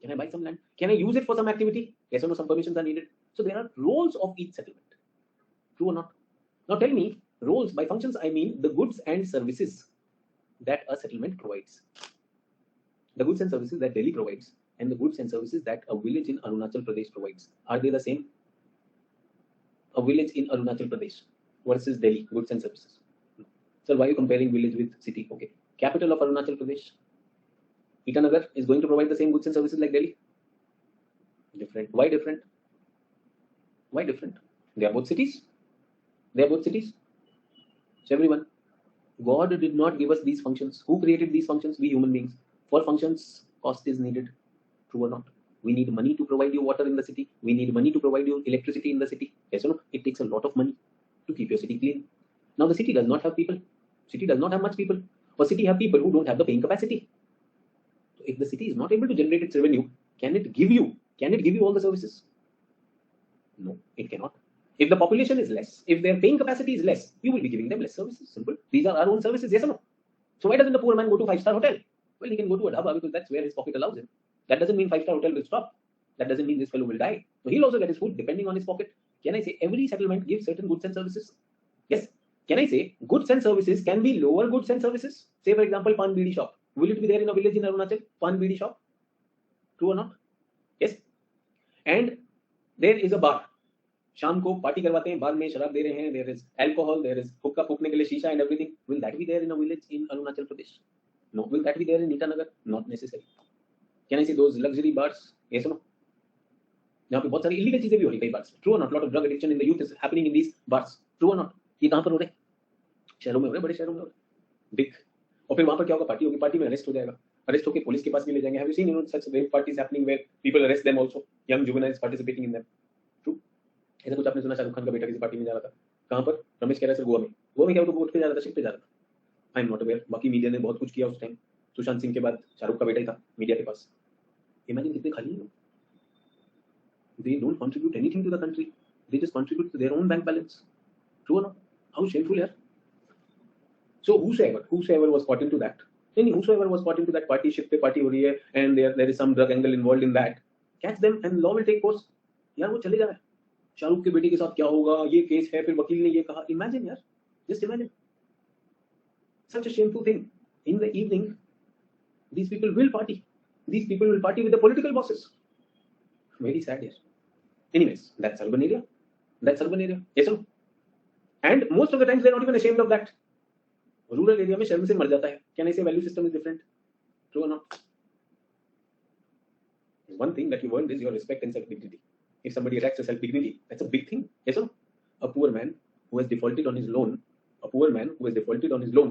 Can I buy some land? Can I use it for some activity? Yes or no? Some permissions are needed. So there are roles of each settlement. True or not? Now tell me, roles, by functions I mean the goods and services that a settlement provides. The goods and services that Delhi provides and the goods and services that a village in Arunachal Pradesh provides. Are they the same? A village in Arunachal Pradesh versus Delhi, goods and services. So why are you comparing village with city? Okay. Capital of Arunachal Pradesh, Itanagar, is going to provide the same goods and services like Delhi? Different. Why different? Why different? They are both cities. So everyone, God did not give us these functions. Who created these functions? We human beings. For functions, cost is needed. True or not? We need money to provide you water in the city. We need money to provide you electricity in the city. Yes or no? It takes a lot of money to keep your city clean. Now the city does not have people. City does not have much people. Or city have people who don't have the paying capacity. So if the city is not able to generate its revenue, can it give you all the services? No, it cannot. If the population is less, if their paying capacity is less, you will be giving them less services. Simple. These are our own services, yes or no? So why doesn't the poor man go to 5-star hotel? Well, he can go to a dhaba because that's where his pocket allows him. That doesn't mean 5-star hotel will stop. That doesn't mean this fellow will die. So he'll also get his food depending on his pocket. Can I say every settlement gives certain goods and services? Yes. Can I say goods and services can be lower goods and services? Say for example, pan bidi shop. Will it be there in a village in Arunachal? Pan bidi shop? True or not? Yes. And there is a bar. शाम को party करवाते हैं, बार में शराब दे रहे हैं, there is alcohol, there is हुक्का फूकने के लिए शीशा and everything. Will that be there in a village in Arunachal Pradesh? No. Will that be there in Itanagar? Not necessary. Can I say those luxury bars? Yes or no? यहाँ पे बहुत सारी illegal चीजें भी हो रही कई बार। ट्रू और not? Lot of drug addiction इन द यूथ इज हैपनिंग इन दीस बार्स। ट्रू और नॉट? ये कहां पर हो रहे हैं? शहरों में हो रहे हैं, बड़े शहरों में हो रहे हैं, बिग। और फिर वहां पर क्या होगा? पार्टी होगी, पार्टी में अरेस्ट हो जाएगा, अरेस्ट होकर पुलिस के पास भी ले जाएंगे। Have you seen such rave parties happening where people arrest them also, young juveniles participating इन देम? ट्रू। ऐसा कुछ आपने सुना? शाहरुख खान का बेटा किसी पार्टी में जा रहा था, कहां पर? रमेश कह रहा है गोवा में। गोवा में क्या होता? वोट पे जा रहा था, शिप पे जा रहा था। आई एम नॉट अवेयर, बाकी मीडिया ने बहुत कुछ किया उस टाइम। सुशांत सिंह के बाद शाहरुख का बेटा ही था मीडिया के पास। इमेजिन कितने खाली हैं। They don't contribute anything to the country. They just contribute to their own bank balance. True or not? How shameful, yeah. So whosoever was caught into that, whosoever was caught into that party ship पे party हो रही है and there is some drug angle involved in that, catch them and law will take course. यार वो चले जाए। शाहरुख के बेटे के साथ क्या होगा? ये केस है, फिर वकील ने ये कहा। Imagine यार, just imagine. Such a shameful thing. In the evening, these people will party. These people will party with the political bosses. Very sad, yes. Anyways, that's urban area. That's urban area. Yes, sir. And most of the times they're not even ashamed of that. Rural area में शर्म से मर जाता है. Can I say value system is different? True or not? One thing that you earned is your respect and self-dignity. If somebody attacks your self-dignity, that's a big thing. Yes, sir. A poor man who has defaulted on his loan,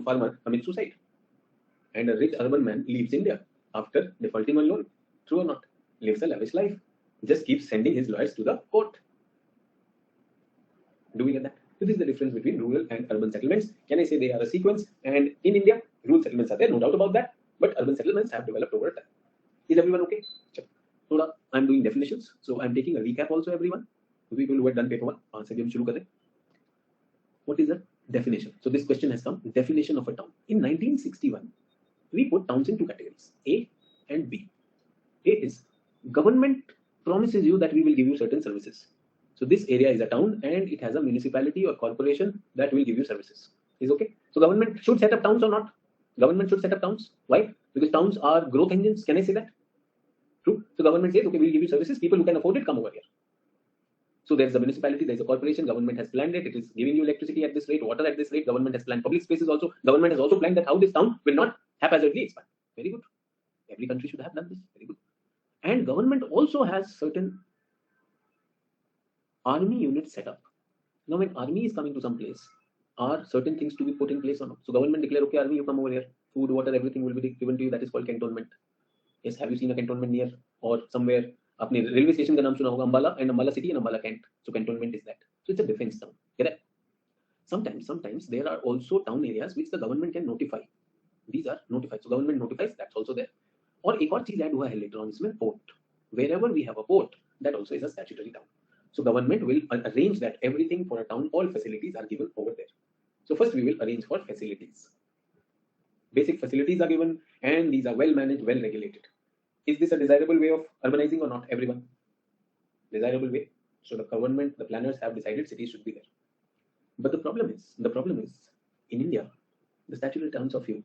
farmer, commits suicide. And a rich urban man leaves India after defaulting on loan. True or not? Lives a lavish life. Just keeps sending his lawyers to the court. Do we get that? So this is the difference between rural and urban settlements. Can I say they are a sequence? And in India, rural settlements are there, no doubt about that. But urban settlements have developed over time. Is everyone okay? Sure. I'm doing definitions, so I'm taking a recap also, everyone. The people who had done paper 1, what is a definition? So this question has come. Definition of a town. In 1961, we put towns in two categories, A and B. A is government promises you that we will give you certain services. So this area is a town and it has a municipality or corporation that will give you services. Is okay? So government should set up towns or not? Government should set up towns. Why? Because towns are growth engines. Can I say that? True. So government says, okay, we'll give you services. People who can afford it, come over here. So there's a municipality, there's a corporation, government has planned it. It is giving you electricity at this rate, water at this rate. Government has planned public spaces also. Government has also planned that how this town will not haphazardly expand. Very good. Every country should have done this. Very good. And government also has certain army units set up. Now, when army is coming to some place, are certain things to be put in place or not? So government declare, okay, army, you come over here. Food, water, everything will be given to you. That is called cantonment. Yes, have you seen a cantonment near or somewhere? आपने railway station का नाम सुना होगा, Ambala and Ambala city and Ambala Kent. So cantonment is that. So it's a defense town. Correct? Sometimes there are also town areas which the government can notify. These are notified. So government notifies, that's also there. और एक और चीज add हुआ है later on इसमें, port. Wherever we have a port, that also is a statutory town. So government will arrange that everything for a town, all facilities are given over there. So first we will arrange for facilities. Basic facilities are given and these are well managed, well regulated. Is this a desirable way of urbanizing or not? Everyone? Desirable way. So the government, the planners have decided cities should be there. But the problem is, in India, the statutory towns are few.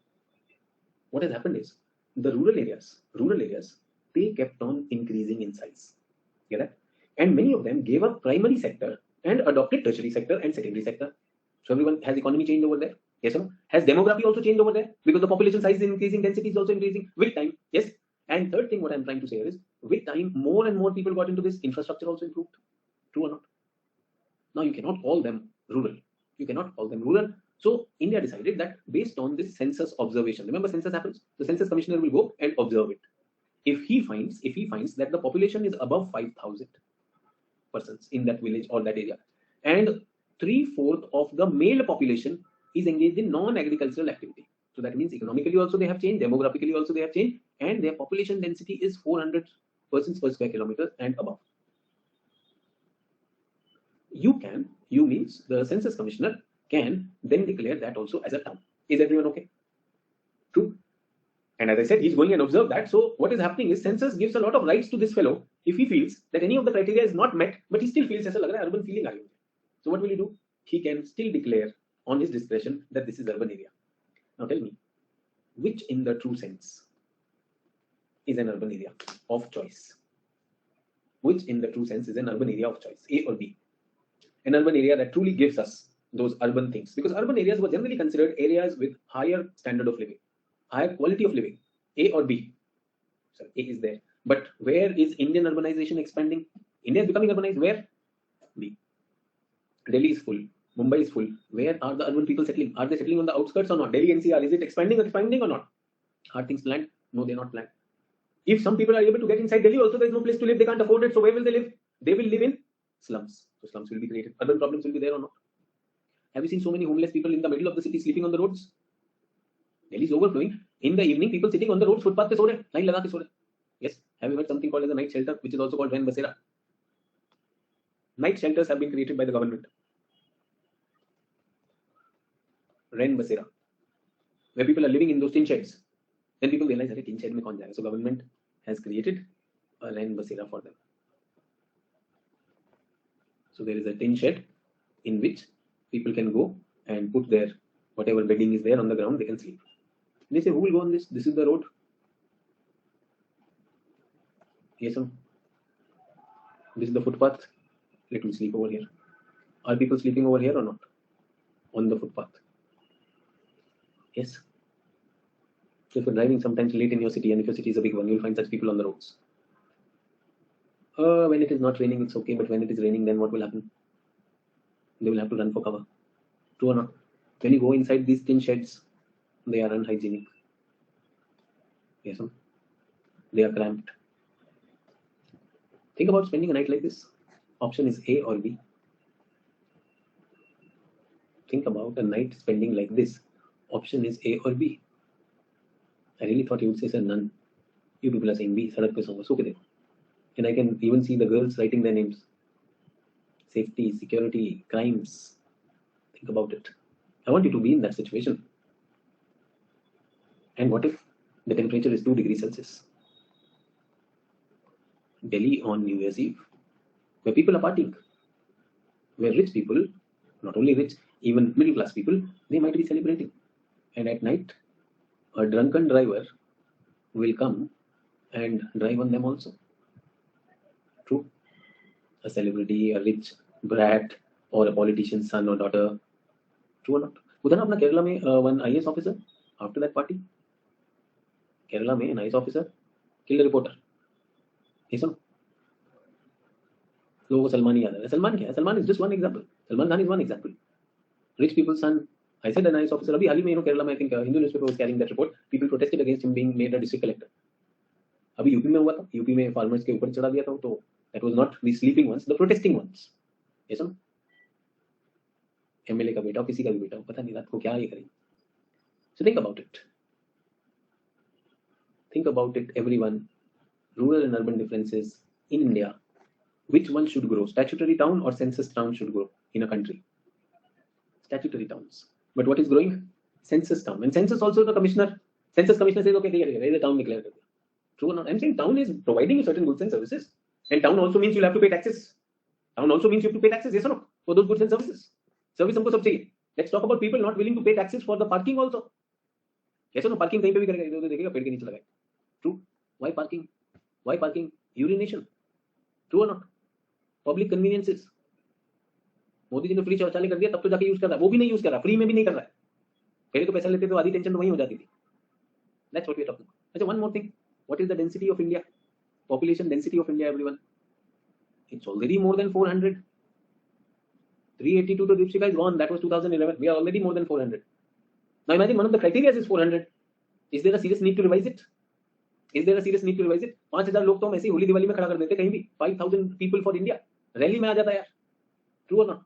What has happened is, the rural areas, they kept on increasing in size. Get that? And many of them gave up primary sector and adopted tertiary sector and secondary sector. So everyone, has economy changed over there? Yes or no? Has demography also changed over there? Because the population size is increasing, density is also increasing with time. Yes. And third thing, what I'm trying to say here is, with time, more and more people got into this, infrastructure also improved. True or not? Now you cannot call them rural. So India decided that based on this census observation, remember census happens, the census commissioner will go and observe it. If he finds that the population is above 5,000 persons in that village or that area, and 3/4 of the male population is engaged in non-agricultural activity. So that means economically also they have changed, demographically also they have changed, and their population density is 400 persons per square kilometer and above. You means the census commissioner can then declare that also as a town. Is everyone okay? True. And as I said, he's going and observe that. So what is happening is census gives a lot of rights to this fellow if he feels that any of the criteria is not met, but he still feels as a urban feeling. So what will he do? He can still declare on his discretion that this is urban area. Now tell me, which in the true sense is an urban area of choice? Which in the true sense is an urban area of choice, A or B? An urban area that truly gives us those urban things, because urban areas were generally considered areas with higher standard of living, higher quality of living. A or B? So A is there. But where is Indian urbanization expanding? India is becoming urbanized. Where? Delhi is full. Mumbai is full. Where are the urban people settling? Are they settling on the outskirts or not? Delhi NCR, is it expanding or not? Are things planned? No, they're not planned. If some people are able to get inside Delhi, also there is no place to live. They can't afford it. So where will they live? They will live in slums. So slums will be created. Urban problems will be there or not? Have you seen so many homeless people in the middle of the city sleeping on the roads? Delhi is overflowing. In the evening, people sitting on the roads, footpath pe so rahe, line laga ke so rahe. Yes. Have you heard something called as a night shelter, which is also called Ren Basera? Night shelters have been created by the government. Ren Basera, where people are living in those tin sheds. Then people realize that tin shed mein kaun jayega. So government has created a Ren Basera for them. So there is a tin shed in which people can go and put their whatever bedding is there on the ground. They can sleep. They say, who will go on this? This is the road. Yes, sir. This is the footpath. Let me sleep over here. Are people sleeping over here or not? On the footpath. Yes. So if you're driving sometimes late in your city, and if your city is a big one, you'll find such people on the roads. When it is not raining, it's okay. But when it is raining, then what will happen? They will have to run for cover. True or not? When you go inside these tin sheds, they are unhygienic. Yes, sir. They are cramped. Think about spending a night like this. Option is A or B. Think about a night spending like this. Option is A or B. I really thought you would say, sir, none. You people are saying B. Sadak pe sounga, so ke dekho. And I can even see the girls writing their names. Safety, security, crimes. Think about it. I want you to be in that situation. And what if the temperature is 2 degrees Celsius? Delhi on New Year's Eve, where people are partying, where rich people, not only rich, even middle class people, they might be celebrating. And at night, a drunken driver will come and drive on them also. True. A celebrity, a rich brat, or a politician's son or daughter. True or not? Udhana apna Kerala mein one IAS officer, after that party, Kerala mein an IAS officer killed a reporter. Yes or no? लोगों को सलमान ही याद है. सलमान क्या है? Salman is just one example. Salman Khan is one example. Rich people's son. I said an IAS officer. अभी हाल ही में Kerala में I think Hindu newspaper was carrying that report. People protested against him being made a district collector. अभी UP में हुआ था. UP में farmers के ऊपर चढ़ा दिया था. तो that was not the sleeping ones, the protesting ones. Yes or no? MLA का बेटा, किसी का भी बेटा, पता नहीं रात को क्या ये करेंगे. So think about it. Think about it, everyone. Rural and urban differences in India. Which one should grow? Statutory town or census town should grow in a country? Statutory towns. But what is growing? Census town. And census also census commissioner says, okay, there is a town declared. True or not? I'm saying town is providing you certain goods and services. And town also means you'll have to pay taxes. Town also means you have to pay taxes, yes or no? For those goods and services. Service हमको सब चाहिए. Let's talk about people not willing to pay taxes for the parking also. Yes or no? Parking कहीं पे भी करेगा, इधर देखिएगा पेड़ के नीचे लगाए. True. Why parking? Why parking? Urination. True or not? Public conveniences. Modi ji ने फ्री शौचालय कर दिया, तब तो जाके यूज कर रहा है. वो भी नहीं यूज कर रहा, फ्री में भी नहीं कर रहा है. पहले तो पैसा लेते तो आधी टेंशन तो वहीं हो जाती थी. That's what we are talking. अच्छा, one more thing. What is the density of India? Population density of India, everyone. It's already more than 400. 382 to Deepshika is gone. That was 2011. We are already more than 400. Now imagine one of the criteria is 400. Is there a serious need to revise it? Is there a serious need to revise it? 5,000 लोग तो हम ऐसे ही होली दिवाली में खड़ा कर देते कहीं भी. 5,000 people for India. रैली में आ जाता यार. True or not?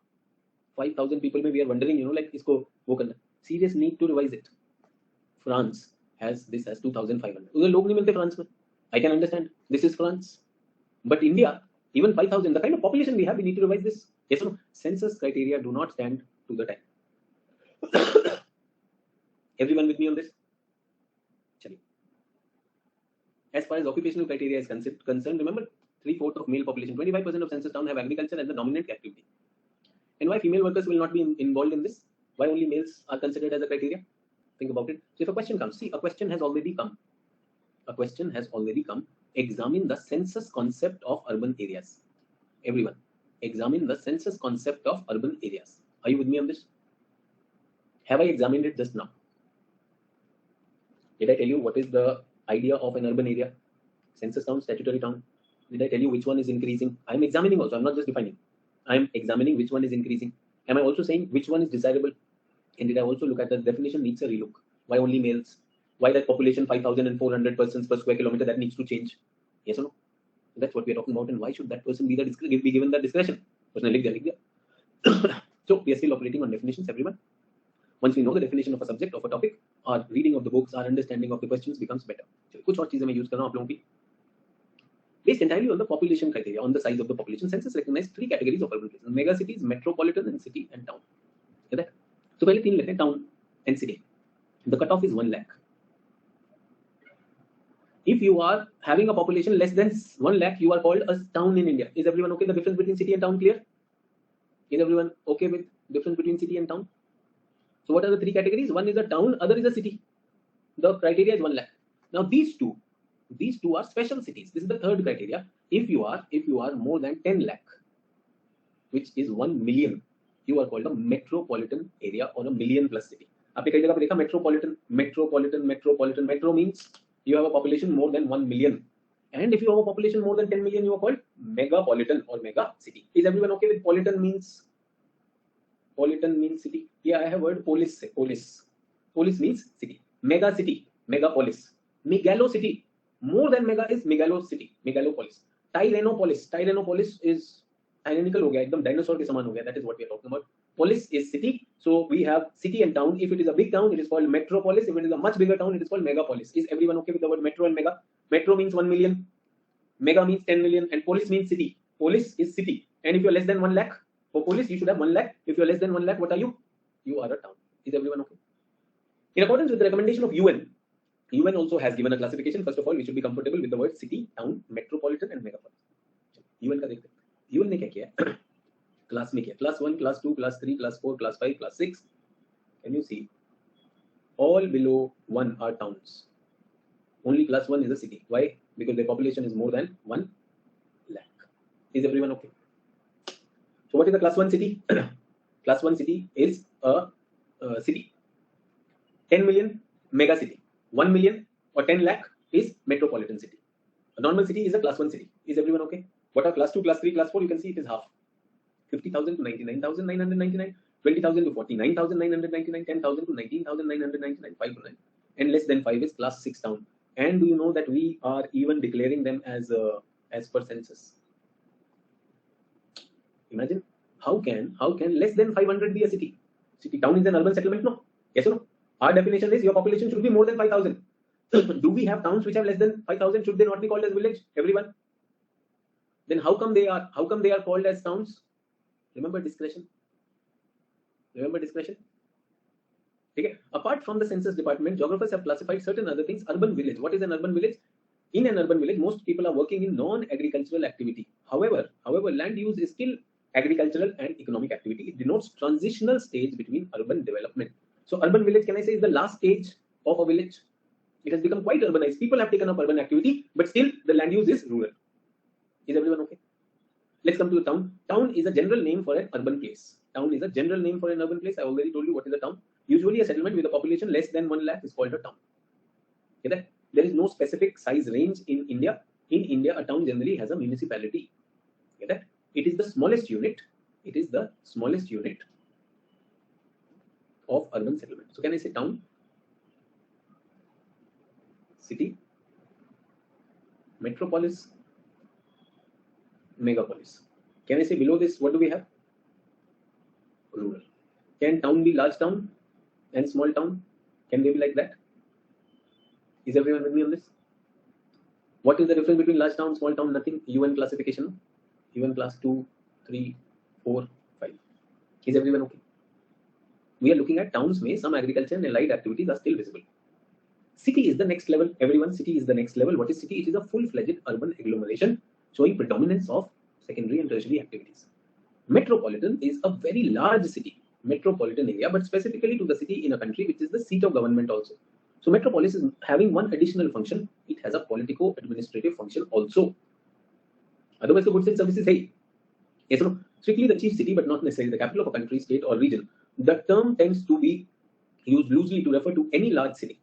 5,000 people में we are wondering, like इसको वो करना. Serious need to revise it. France has this as 2,500. उधर लोग नहीं मिलते फ्रांस में. I can understand. This is France. But India, even 5,000, the kind of population we have, we need to revise this. Yes or no? Census criteria do not stand to the time. Everyone with me on this? Chali. As far as occupational criteria is concerned, remember 3/4 of male population, 25% of census town have agriculture as the dominant activity. And why female workers will not be involved in this? Why only males are considered as a criteria? Think about it. So if a question comes, see, a question has already come. A question has already come. Examine the census concept of urban areas. Everyone, examine the census concept of urban areas. Are you with me on this? Have I examined it just now? Did I tell you what is the idea of an urban area? Census town, statutory town. Did I tell you which one is increasing? I'm examining also. I'm not just defining. I'm examining which one is increasing. Am I also saying which one is desirable? And did I also look at the definition needs a relook? Why only males? Why that population 5,400 persons per square kilometer, that needs to change? Yes or no? That's what we're talking about. And why should that person be given that discretion? Personally, so we are still operating on definitions, everyone. Once we know the definition of a subject, of a topic, our reading of the books, our understanding of the questions becomes better. कुछ और चीजें मैं use कर रहा हूं आप लोगों की. Based entirely on the population criteria, on the size of the population. Census recognized 3 categories of urban places: mega cities, metropolitan, and city and town. Okay? So पहले 3 लेते हैं, town and city. The cutoff is 1 lakh. If you are having a population less than 1 lakh, you are called a town in India. Is everyone okay? The difference between city and town clear? Is everyone okay with difference between city and town? So what are the 3 categories? One is a town, other is a city. The criteria is 1 lakh. Now these two are special cities. This is the third criteria. If you are more than 10 lakh, which is 1 million, you are called a metropolitan area or a million plus city. आपने कई जगह पे देखा metropolitan. Metro means you have a population more than 1 million. And if you have a population more than 10 million, you are called megapolitan or mega city. Is everyone okay with politan means city? Yeah, I have word polis. Polis means city. Mega city, megapolis. Megalo city. More than mega is megalo city, megalopolis. Tyrannopolis is tyrannical हो गया, एकदम dinosaur के समान हो गया. That is what we are talking about. Polis is city. So we have city and town. If it is a big town, it is called metropolis. If it is a much bigger town, it is called megapolis. Is everyone okay with the word metro and mega? Metro means 1 million. Mega means 10 million. And polis means city. Polis is city. And if you are less than 1 lakh, for polis you should have 1 lakh. If you are less than 1 lakh, what are you? You are a town. Is everyone okay? In accordance with the recommendation of UN also has given a classification. First of all, we should be comfortable with the word city, town, metropolitan and megapolis. UN का देखते हैं. UN ने क्या किया? Class में किया. Class 1, Class 2, Class 3, Class 4, Class 5, Class 6. Can you see? All below 1 are towns. Only Class 1 is a city. Why? Because the population is more than 1 lakh. Is everyone okay? So what is the Class 1 city? Class 1 city is a city. 10 million, mega city. 1 million or 10 lakh is metropolitan city. A normal city is a Class 1 city. Is everyone okay? What are Class 2, Class 3, Class 4? You can see it is half. 50,000 to 99,999, 20,000 to 49,999, 10,000 to 19,999, 5 to 9. And less than 5 is Class 6 town. And do you know that we are even declaring them as per census? Imagine how can less than 500 be a city? City town is an urban settlement, no? Yes or no? Our definition is your population should be more than 5,000. Do we have towns which have less than 5,000? Should they not be called as village? Everyone. Then how come they are called as towns? Remember discretion. Okay. Apart from the census department, geographers have classified certain other things. Urban village. What is an urban village? In an urban village, most people are working in non-agricultural activity. However, land use is still agricultural and economic activity. It denotes transitional stage between urban development. So urban village, can I say, is the last stage of a village? It has become quite urbanized. People have taken up urban activity, but still the land use is rural. Is everyone okay? Let's come to the town. Town is a general name for an urban place. I already told you what is a town. Usually a settlement with a population less than 1 lakh is called a town. Okay? There is no specific size range in India. In India, a town generally has a municipality. Okay? It is the smallest unit. Of urban settlement. So can I say town, city, metropolis, megapolis? Can I say below this, what do we have? Rural. Can town be large town and small town? Can they be like that? Is everyone with me on this? What is the difference between large town, small town? Nothing. UN classification. UN class 2, 3, 4, 5. Is everyone okay? We are looking at towns may some agriculture and allied activities are still visible. City is the next level. Everyone, city is the next level. What is city? It is a full-fledged urban agglomeration showing predominance of secondary and tertiary activities. Metropolitan is a very large city, metropolitan area, but specifically to the city in a country which is the seat of government also. So metropolis is having one additional function. It has a politico-administrative function also. Otherwise, the goods and services, hey, yes or no? Strictly the chief city, but not necessarily the capital of a country, state, or region. The term tends to be used loosely to refer to any large city.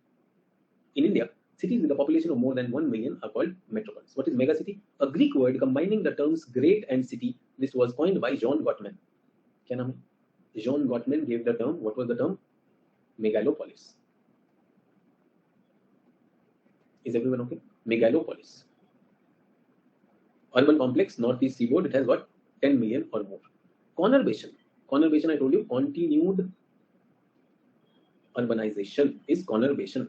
In India, Cities with a population of more than 1 million are called metropolis. What is megacity? A Greek word combining the terms great and city. This was coined by John Gottman. क्या नाम है? John Gottman gave the term. What was the term? Megalopolis. Is everyone okay? Megalopolis. Urban complex, northeast seaboard, it has got 10 million or more. Conurbation. Conurbation, I told you, continued urbanization is conurbation.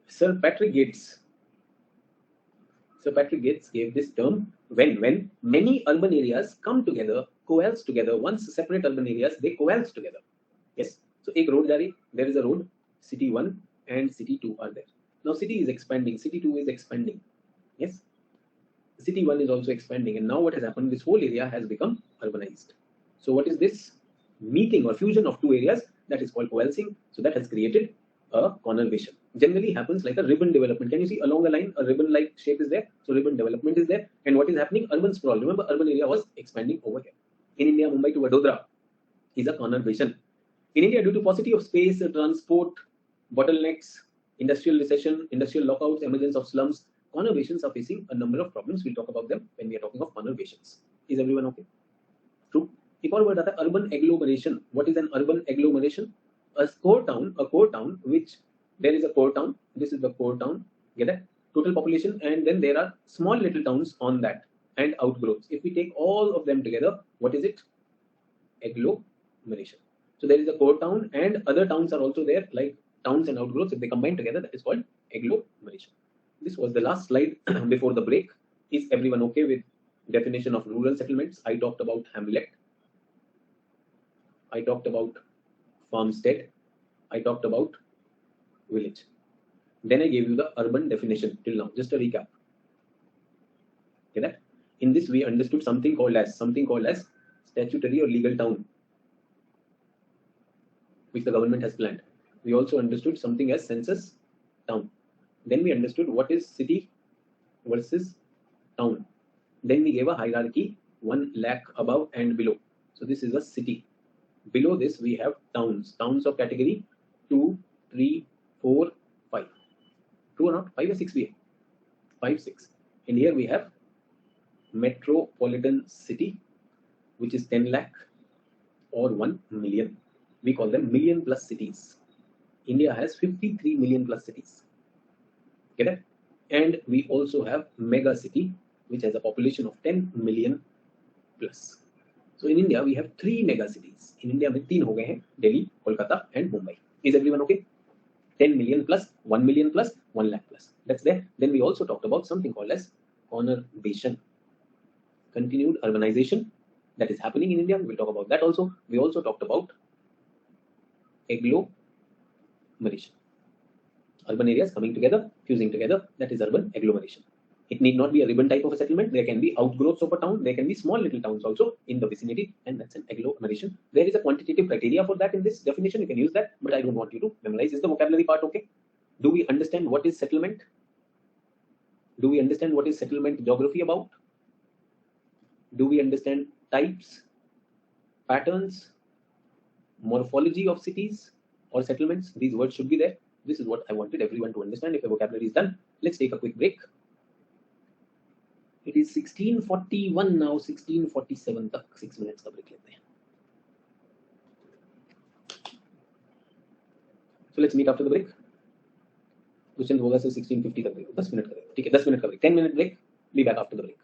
Sir Patrick Gates gave this term when many urban areas come together, coalesce together. Once separate urban areas, they coalesce together. Yes. So एक road जा रही, there is a road, city 1 and city 2 are there. Now city is expanding, city 2 is expanding. Yes. City 1 is also expanding, and now what has happened? This whole area has become urbanized. So what is this? Meeting or fusion of two areas, that is called coalescing. So that has created a conurbation. Generally happens like a ribbon development. Can you see along the line a ribbon like shape is there? So ribbon development is there. And what is happening? Urban sprawl. Remember, urban area was expanding over here. In India, Mumbai to Vadodara is a conurbation. In India, due to paucity of space, transport, bottlenecks, industrial recession, industrial lockouts, emergence of slums, conurbations are facing a number of problems. We'll talk about them when we are talking of conurbations. Is everyone okay? True. एक और word आता है urban agglomeration. What is an urban agglomeration? A core town which there is a core town. This is the core town. Get it? Total population, and then there are small little towns on that and outgrowths. If we take all of them together, what is it? Agglomeration. So there is a core town and other towns are also there, like towns and outgrowths. If they combine together, that is called agglomeration. This was the last slide before the break. Is everyone okay with definition of rural settlements? I talked about hamlet. I talked about farmstead. I talked about village. Then I gave you the urban definition till now. Just a recap. Okay, that? In this we understood something called as statutory or legal town, which the government has planned. We also understood something as census town. Then we understood what is city versus town. Then we gave a hierarchy, 1 lakh above and below. So this is a city. Below this we have towns. Towns of category 2, 3, 4, 5. True or not? 5 or 6 we have? 5, 6. And here we have metropolitan city, which is 10 lakh or 1 million. We call them million plus cities. India has 53 million plus cities. Get it? And we also have mega city, which has a population of 10 million plus. So in India, we have 3 mega cities. In India, में 3 हो गए हैं, Delhi, Kolkata, and Mumbai. Is everyone okay? 10 million plus, 1 million plus, 1 lakh plus. That's there. Then we also talked about something called as conurbation, continued urbanization that is happening in India. We'll talk about that also. We also talked about agglomeration. Urban areas coming together, fusing together, that is urban agglomeration. It need not be a ribbon type of a settlement. There can be outgrowths of a town. There can be small little towns also in the vicinity, and that's an agglomeration. There is a quantitative criteria for that in this definition. You can use that, but I don't want you to memorize. Is the vocabulary part okay? Do we understand what is settlement? Do we understand what is settlement geography about? Do we understand types, patterns, morphology of cities or settlements? These words should be there. This is what I wanted everyone to understand. If the vocabulary is done, let's take a quick break. It is 16:41 now, 16:47 तक 6 minutes का break लेते हैं. So let's meet after the break. Question होगा से 16:50 तक break, 10 minute का. ठीक है, 10 मिनट का break, 10 minute break. Be back after the break.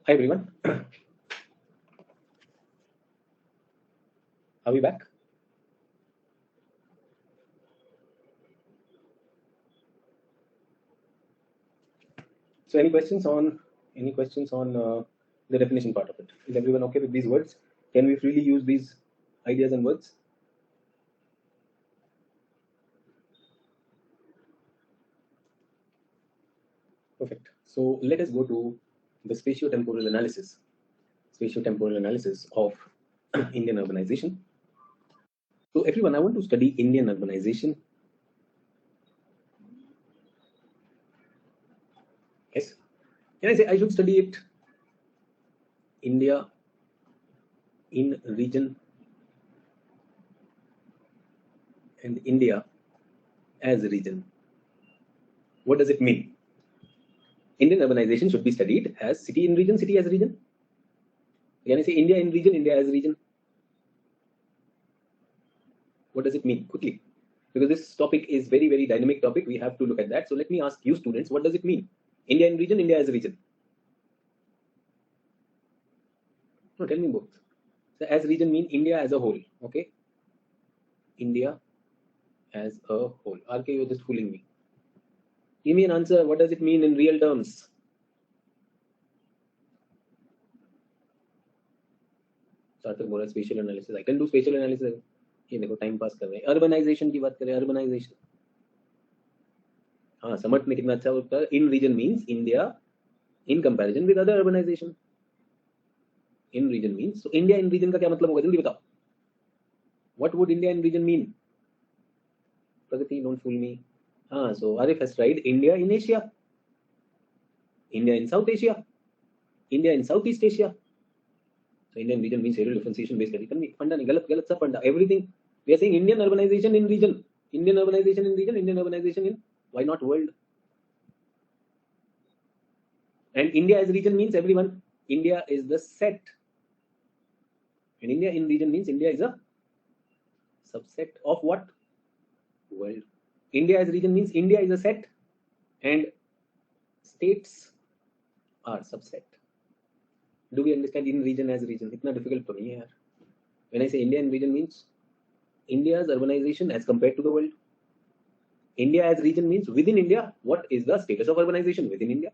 Hi everyone. Are we back? So any questions on the definition part of it? Is everyone okay with these words? Can we freely use these ideas and words? Perfect. So let us go to the spatio-temporal analysis. Spatio-temporal analysis of Indian urbanization. So everyone, I want to study Indian urbanization. Yes. Can I say I should study it? India in region and India as a region. What does it mean? Indian urbanization should be studied as city in region, city as a region. Can I say India in region, India as a region? What does it mean? Quickly. Because this topic is very, very dynamic topic. We have to look at that. So let me ask you students, what does it mean? India in region, India as a region. No, tell me both. So as region mean India as a whole. Okay. India as a whole. RK, you're just fooling me. Give me an answer. What does it mean in real terms? Start with more spatial analysis. I can do spatial analysis. ये देखो time pass कर रहे हैं. Urbanisation की बात करें. Urbanisation. हाँ, समझ में कितना अच्छा होता है. In region means India in comparison with other urbanization. In region means, so India in region का क्या मतलब होगा? जल्दी बताओ. What would India in region mean? Pragati, don't fool me. So Arif has tried India in Asia, India in South Asia, India in Southeast Asia. So Indian region means area differentiation based study. Funda nahi, galat sab funda. Everything we are saying Indian urbanization in region, Indian urbanization in region, Indian urbanization in, why not world? And India as region means everyone. India is the set, and India in region means India is a subset of what? World. India as region means India is a set, and states are subset. Do we understand in region as region? Itna difficult for me. When I say India in region means India's urbanization as compared to the world. India as region means within India, what is the status of urbanization within India?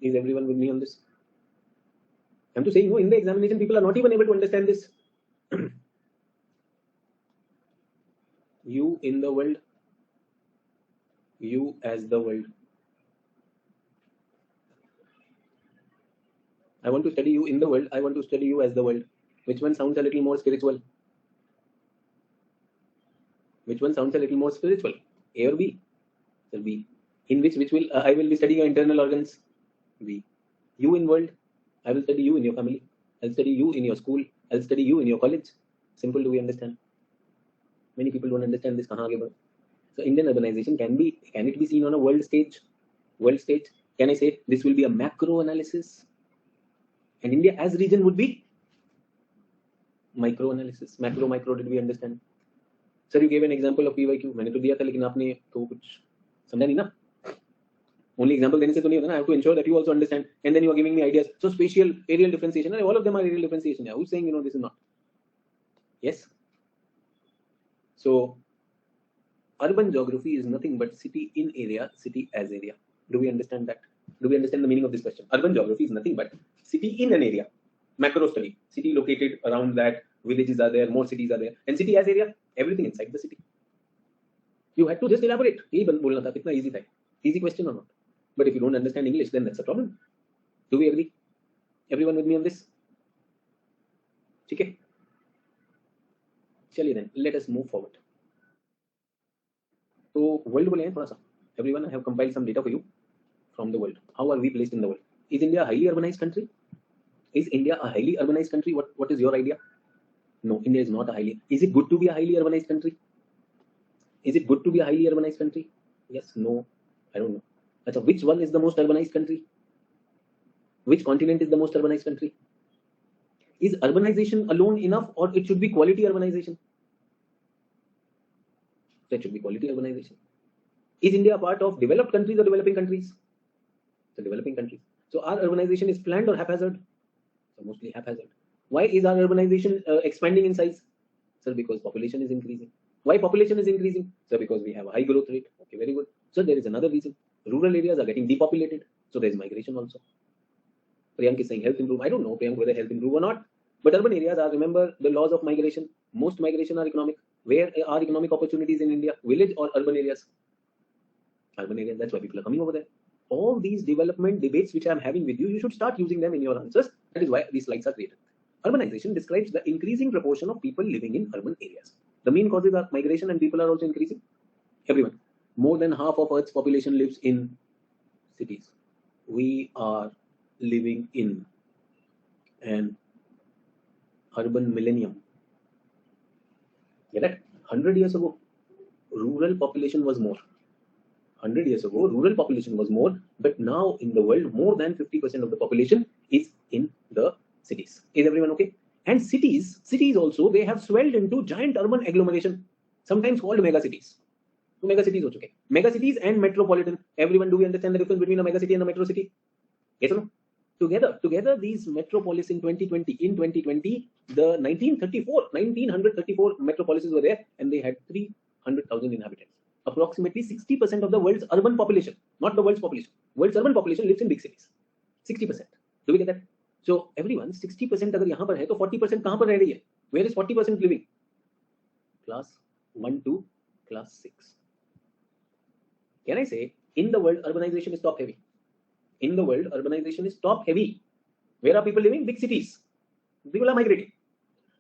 Is everyone with me on this? I'm to saying, no, in the examination, people are not even able to understand this. You in the world, you as the world. I want to study you in the world. I want to study you as the world. Which one sounds a little more spiritual? Which one sounds a little more spiritual? A or B? So B. In which will I will be studying your internal organs? B. You in world. I will study you in your family. I'll study you in your school. I'll study you in your college. Simple. Do we understand? Many people don't understand this. So Indian urbanization can it be seen on a world stage? World stage. Can I say this will be a macro analysis? And India as region would be micro analysis. Macro. Did we understand? Sir, you gave an example of PYQ. मैंने तो दिया था, लेकिन आपने तो कुछ समझा नहीं ना. Only example देने से तो नहीं होता ना. I have to ensure that you also understand. And then you are giving me ideas. So spatial, aerial differentiation. All of them are aerial differentiation. Yeah. Who's saying this is not? Yes. So urban geography is nothing but city in area, city as area. Do we understand that? Do we understand the meaning of this question? Urban geography is nothing but city in an area. Macro study. City located around that. Villages are there. More cities are there. And city as area. Everything inside the city. You had to just elaborate. यही बोलना था. कितना easy था. Easy question or not? But if you don't understand English, then that's a problem. Do we agree? Everyone with me on this? ठीक है. चलिए then. Let us move forward. So world बोले हैं थोड़ा सा. Everyone, I have compiled some data for you from the world. How are we placed in the world? Is India a highly urbanized country? Is India a highly urbanized country? What is your idea? No, India is not a highly. Is it good to be a highly urbanized country? Is it good to be a highly urbanized country? Yes, no, I don't know. So which one is the most urbanized country? Which continent is the most urbanized country? Is urbanization alone enough, or it should be quality urbanization? So it should be quality urbanization. Is India a part of developed countries or developing countries? So developing countries. So our urbanization is planned or haphazard? So mostly haphazard. Why is our urbanization expanding in size? Sir, because population is increasing. Why population is increasing? Sir, because we have a high growth rate. Okay, very good. So there is another reason. Rural areas are getting depopulated. So there is migration also. Priyank is saying health improve. I don't know, Priyank, whether health improve or not. But urban areas are, remember, the laws of migration. Most migration are economic. Where are economic opportunities in India? Village or urban areas? Urban areas. That's why people are coming over there. All these development debates which I am having with you, you should start using them in your answers. That is why these slides are created. Urbanization describes the increasing proportion of people living in urban areas. The main causes are migration and people are also increasing. Everyone. More than half of Earth's population lives in cities. We are living in an urban millennium. Get it? 100 years ago, rural population was more. 100 years ago, rural population was more, but now in the world, more than 50% of the population is in the cities. Is everyone okay? And cities also, they have swelled into giant urban agglomeration, sometimes called mega cities. So mega cities also okay. Mega cities and metropolitan. Everyone, do we understand the difference between a mega city and a metro city? Yes or no? Together, these metropolis in 2020, the 1934 metropolises were there, and they had 300,000 inhabitants. Approximately 60% of the world's urban population, not the world's population, world's urban population lives in big cities. 60%. Do we get that? So everyone, 60% अगर यहाँ पर है, तो 40% कहाँ पर रह रही है? Where is 40% living? Class 1 to class 6. Can I say, in the world, urbanization is top heavy. In the world, urbanization is top heavy. Where are people living? Big cities. People are migrating.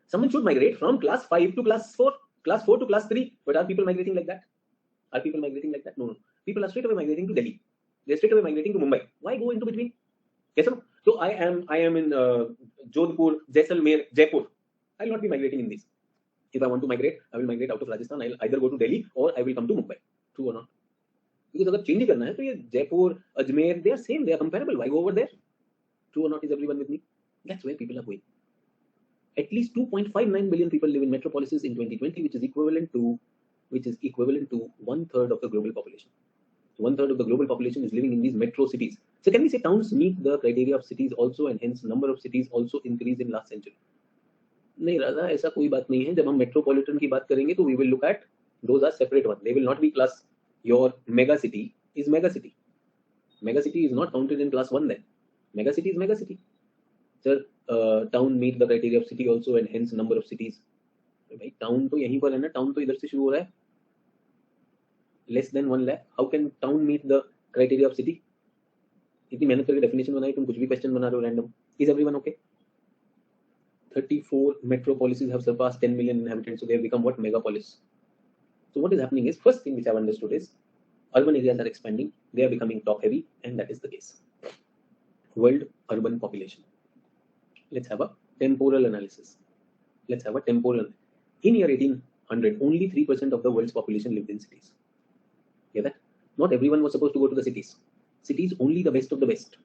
Someone should migrate from class 5 to class 4, class 4 to class 3. But are people migrating like that? Are people migrating like that? No. People are straight away migrating to Delhi. They're straight away migrating to Mumbai. Why go into between? Yes or no? So I am in Jodhpur, Jaisalmer, Jaipur. I will not be migrating in this. If I want to migrate, I will migrate out of Rajasthan. I'll either go to Delhi or I will come to Mumbai. True or not? Because अगर change करना है तो ये Jaipur, Ajmer, they are same, they are comparable. Why go over there? True or not? Is everyone with me? That's where people are going. At least 2.59 billion people live in metropolises in 2020, which is equivalent to 1/3 of the global population. 1/3 of the global population is living in these metro cities. So can we say towns meet the criteria of cities also, and hence number of cities also increased in last century? नहीं राजा, ऐसा कोई बात नहीं है. जब हम metropolitan की बात करेंगे तो we will look at those are separate ones. They will not be class. Your mega city is mega city. Mega city is not counted in class 1 then. Mega city is mega city. Sir, town meet the criteria of city also, and hence number of cities. भाई town तो यहीं पर है ना, town तो इधर से शुरू हो रहा है. Less than 1 lakh. How can town meet the criteria of city? इतनी मेहनत करके definition बनाई, तुम कुछ भी question बना रहे हो random. Is everyone okay? 34 metropolises have surpassed 10 million inhabitants, so they have become what? Megapolis. So what is happening is, first thing which I've understood is, urban areas are expanding, they are becoming top heavy, and that is the case. World urban population. Let's have a temporal analysis. In year 1800, only 3% of the world's population lived in cities. Hear that? Not everyone was supposed to go to the cities. Cities, only the best of the best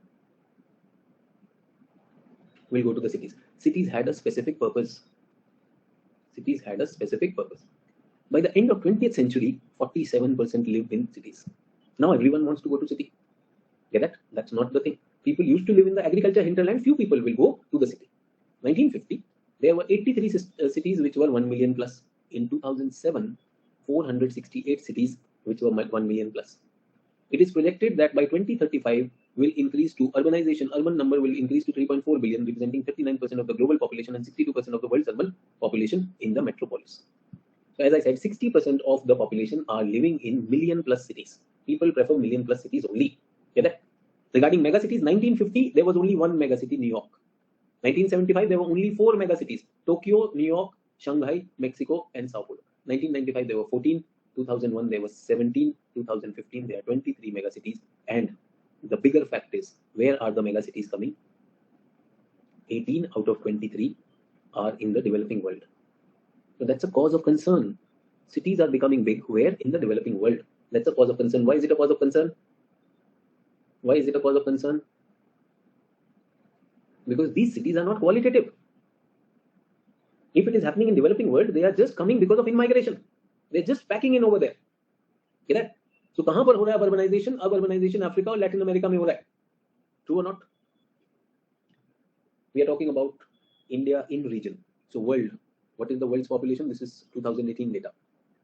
will go to the cities. Cities had a specific purpose. By the end of 20th century, 47% lived in cities. Now everyone wants to go to city. Get that? That's not the thing. People used to live in the agriculture hinterland. Few people will go to the city. 1950, there were 83 cities which were 1 million plus. In 2007, 468 cities which were 1 million plus. It is projected that by 2035 will increase to urbanization. Urban number will increase to 3.4 billion, representing 59% of the global population and 62% of the world's urban population in the metropolis. So as I said, 60% of the population are living in million plus cities. People prefer million plus cities only. Get that? Regarding mega cities, 1950 there was only one mega city, New York. 1975 there were only 4 mega cities: Tokyo, New York, Shanghai, Mexico, and Sao Paulo. 1995 there were 14. 2001 there was 17. 2015 there are 23 mega cities. And the bigger fact is, where are the mega cities coming? 18 out of 23 are in the developing world. So that's a cause of concern. Cities are becoming big. Where? In the developing world. That's a cause of concern. Why is it a cause of concern? Because these cities are not qualitative. If it is happening in developing world, they are just coming because of in-migration. They're just packing in over there. Get that? So कहाँ पर हो रहा है urbanization? अब urbanization Africa और Latin America में हो रहा है. True or not? We are talking about India in region. So world, what is the world's population? This is 2018 data,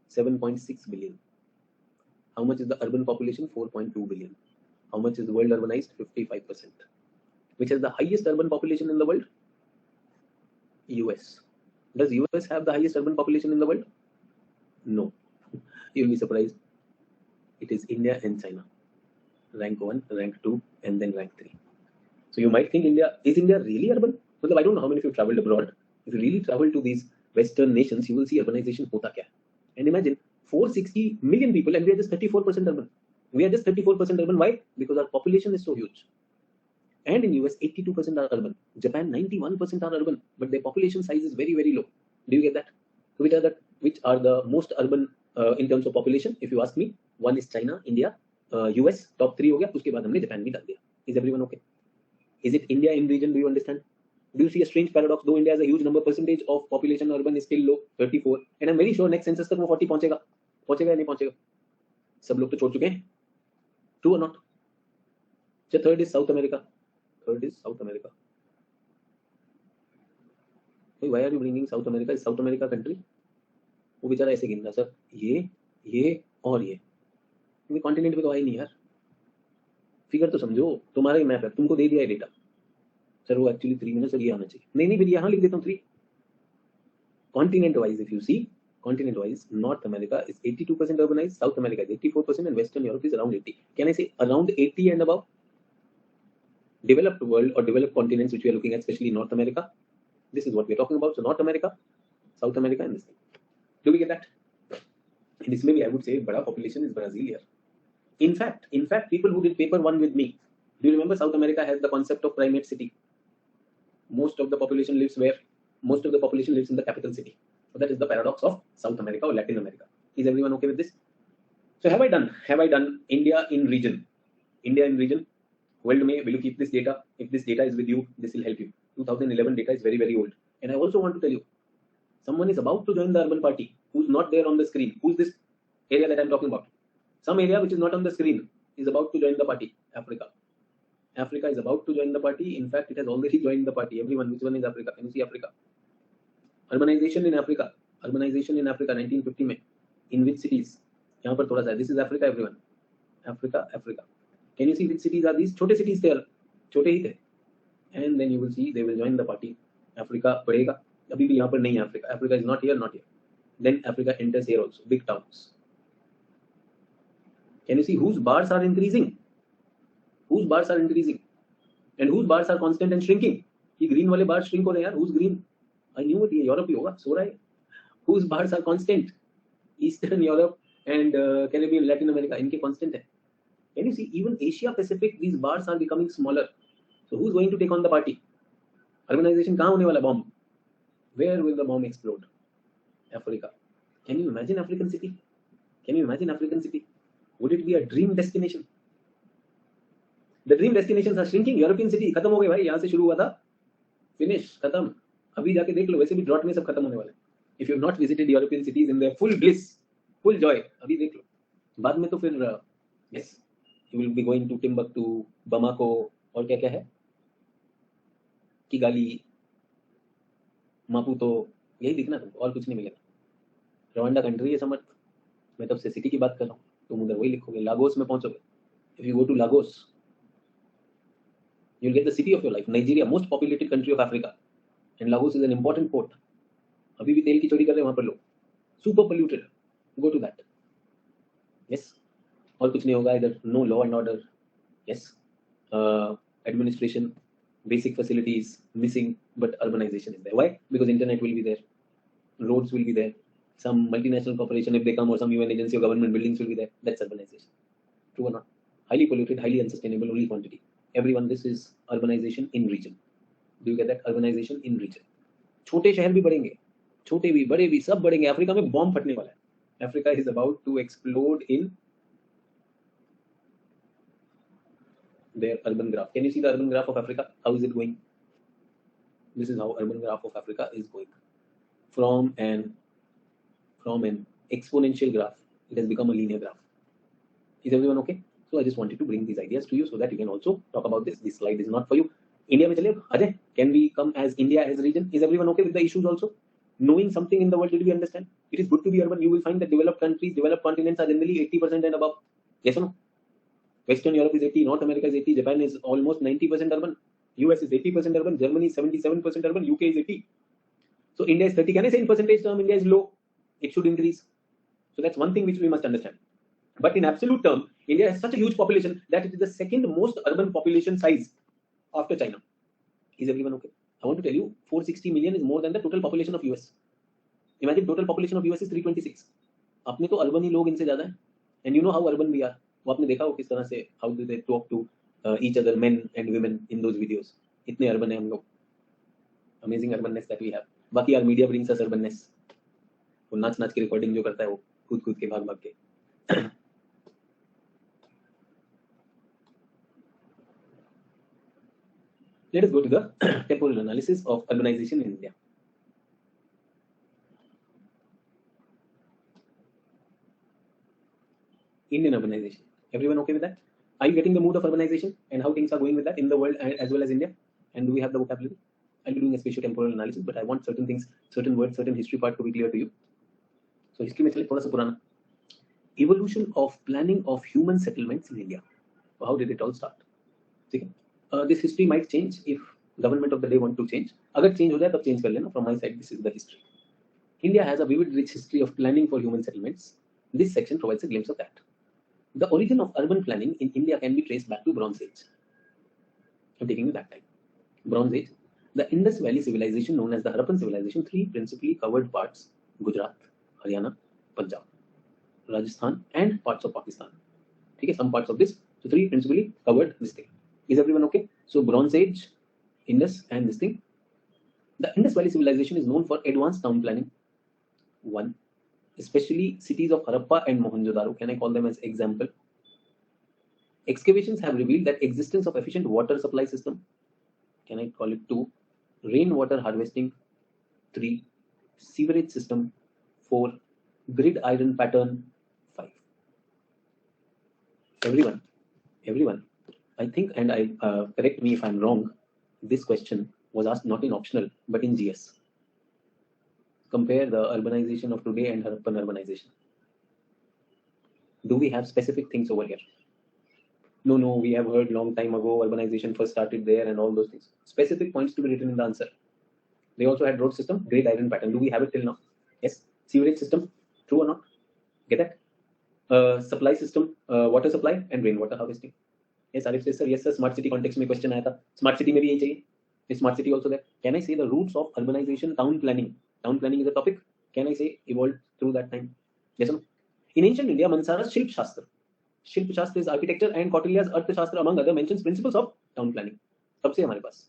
7.6 billion. How much is the urban population? 4.2 billion. How much is the world urbanized? 55%. Which has the highest urban population in the world? US. Does US have the highest urban population in the world? No. You'll be surprised. It is India and China. Rank 1, rank 2, and then rank 3. So you might think is India really urban? Well, I don't know how many of you traveled abroad. If you really travel to these Western nations, you will see urbanization hota kya. And imagine 460 million people and we are just 34% urban. We are just 34% urban. Why? Because our population is so huge. And in US, 82% are urban. Japan, 91% are urban, but their population size is very, very low. Do you get that? So which are the most urban in terms of population? If you ask me, one is China, India, US, top 3 हो गया. उसके बाद हमने Japan भी डाल दिया. Is everyone okay? Is it India in region? Do you understand? Do you see a strange paradox? Though India has a huge number, percentage of population urban is still low, 34. And I'm very sure next census तक वो 40 पहुंचेगा. पहुंचेगा या नहीं पहुंचेगा? सब लोग तो छोड़ चुके हैं. True or not? So third is South America. Third is South America. Hey, why are you bringing South America? Is South America a country? वो बेचारा ऐसे गिन रहा सर ये और ये कॉन्टिनेंट पे तो आई नहीं यार. फिगर तो समझो. तुम्हारा ही मैप है, तुमको दे दिया है डेटा. सर वो एक्चुअली 3 में सर ये आना चाहिए. नहीं फिर यहाँ लिख देता हूँ 3. Continent wise if you see, continent wise, North America is 82% urbanized, South America is 84%, and Western Europe is around 80. Can I say around 80 and above? Developed world or developed continents which we are looking at, especially North America. This is what we are talking about. So North America, South America, and this thing. Do we get that? In this maybe I would say bada population is Brazil here. In fact, people who did paper 1 with me, do you remember South America has the concept of primate city? Most of the population lives where? Most of the population lives in the capital city. So that is the paradox of South America or Latin America. Is everyone okay with this? So have I done India in region? India in region. World may, will you keep this data? If this data is with you, this will help you. 2011 data is very, very old. And I also want to tell you, someone is about to join the urban party who's not there on the screen. Who's this area that I'm talking about? Some area which is not on the screen is about to join the party. Africa. Africa is about to join the party. In fact, it has already joined the party. Everyone, which one is Africa? Can you see Africa? Urbanization in Africa. 1950 में. In which cities? यहाँ पर थोड़ा सा. This is Africa, everyone. Africa. Can you see which cities are these? छोटे cities थे. छोटे ही थे. And then you will see they will join the party. Africa बढ़ेगा. अभी भी यहाँ पर नहीं है Africa. Africa is not here. Then Africa enters here also. Big towns. Can you see whose bars are increasing? Whose bars are increasing? And whose bars are constant and shrinking? ये green वाले bars shrink हो रहे हैं यार. Who's green? I knew it. ये Europe ही होगा. सो रहा है. Whose bars are constant? Eastern Europe and Caribbean, Latin America. इनके constant है. Can you see even Asia Pacific? These bars are becoming smaller. So who's going to take on the party? Urbanization कहाँ होने वाला bomb? Where will the bomb explode? Africa. Can you imagine African city? Would it be a dream destination? The dream destinations are shrinking. European city खत्म हो गए भाई. यहाँ से शुरू हुआ था. Finish. खत्म. अभी जाके देख लो. वैसे भी drought में सब खत्म होने वाला है. If you have not visited European cities in their full bliss, full joy, अभी देख लो. बाद में तो फिर yes, you will be going to Timbuktu, Bamako और क्या है? किगाली, मापुतो, यही दिखना तुमको. और कुछ नहीं मिलेगा. रवांडा कंट्री है समझ. मैं तब से सिटी की बात कर रहा हूँ. तुम उधर वही लिखोगे. लागोस में पहुंचोगे. If you go to Lagos, you'll get the city of your life. Nigeria, most populated country of Africa, and Lagos is an important port. अभी भी तेल की चोरी कर रहे हैं वहां पर लोग. Super polluted. Go to that. Yes. और कुछ नहीं होगा इधर. No law and order. Yes. Administration, basic facilities missing, but urbanization is there. Why? Because internet will be there. Roads will be there. Some multinational corporation, if they come, or some UN agency or government buildings will be there. That's urbanization. True or not? Highly polluted, highly unsustainable, only quantity. Everyone, this is urbanization in region. Do you get that? Urbanization in region. छोटे शहर भी बढ़ेंगे. छोटे भी बड़े भी सब बढ़ेंगे. अफ्रीका में बॉम्ब फटने वाला है. Africa is about to explode in their urban graph. Can you see the urban graph of Africa? How is it going? This is how urban graph of Africa is going. From an exponential graph. It has become a linear graph. Is everyone okay? So I just wanted to bring these ideas to you so that you can also talk about this. This slide is not for you. India mein chale, Ajay, can we come as India as a region? Is everyone okay with the issues also? Knowing something in the world, did we understand? It is good to be urban. You will find that developed countries, developed continents are generally 80% and above. Yes or no? Western Europe is 80, North America is 80, Japan is almost 90% urban, US is 80% urban, Germany is 77% urban, UK is 80. So India is 30. Can I say in percentage term India is low? It should increase. So that's one thing which we must understand. But in absolute term, India has such a huge population that it is the second most urban population size after China. Is everyone okay? I want to tell you, 460 million is more than the total population of US. Imagine total population of US is 326. अपने तो urban ही लोग इनसे ज़्यादा हैं. And you know how urban we are. वो आपने देखा हो किस तरह से how do they talk to each other, men and women in those videos. इतने urban हैं हम लोग. Amazing urbanness that we have. बाकी our media brings us urbanness. वो नाच के recording जो करता है वो कूद के भाग के. Let us go to the temporal analysis of urbanization in India. Indian urbanization. Everyone okay with that? Are you getting the mood of urbanization and how things are going with that in the world as well as India? And do we have the vocabulary? I'll be doing a spatio-temporal analysis, but I want certain things, certain words, certain history part to be clear to you. So history में चले थोड़ा सा पुराना. Evolution of planning of human settlements in India. So how did it all start? ठीक है? This history might change if government of the day want to change. अगर change हो जाए तब change कर लेना. From my side, this is the history. India has a vivid, rich history of planning for human settlements. This section provides a glimpse of that. The origin of urban planning in India can be traced back to Bronze Age. I'm taking you back time. Bronze Age. The Indus Valley civilization, known as the Harappan civilization, three principally covered parts: Gujarat, Haryana, Punjab, Rajasthan, and parts of Pakistan. Okay, some parts of this. So three principally covered this thing. Is everyone okay? So Bronze Age, Indus, and this thing. The Indus Valley civilization is known for advanced town planning. One, especially cities of Harappa and Mohenjo-daro. Can I call them as example? Excavations have revealed that existence of efficient water supply system. Can I call it 2? Rainwater harvesting. 3. Sewerage system. 4. Grid iron pattern. 5. Everyone. I think, and I correct me if I'm wrong, this question was asked not in optional, but in GS. Compare the urbanization of today and Harappan urbanization. Do we have specific things over here? No, we have heard long time ago urbanization first started there and all those things. Specific points to be written in the answer. They also had road system, grid iron pattern. Do we have it till now? Yes. Sewerage system, true or not? Get that? Supply system, water supply and rainwater harvesting. Yes, Arif says, sir. Yes, sir. Smart city context में question आया था. Smart city में भी यही चाहिए. Is smart city also there? Can I say the roots of urbanization, town planning? Town planning is a topic. Can I say evolved through that time? Yes or no? In ancient India, Mansara's Shilp Shastra. Shilp Shastra is architecture and Kautilya's Arthashastra, among other, mentions principles of town planning. तब से हमारे पास.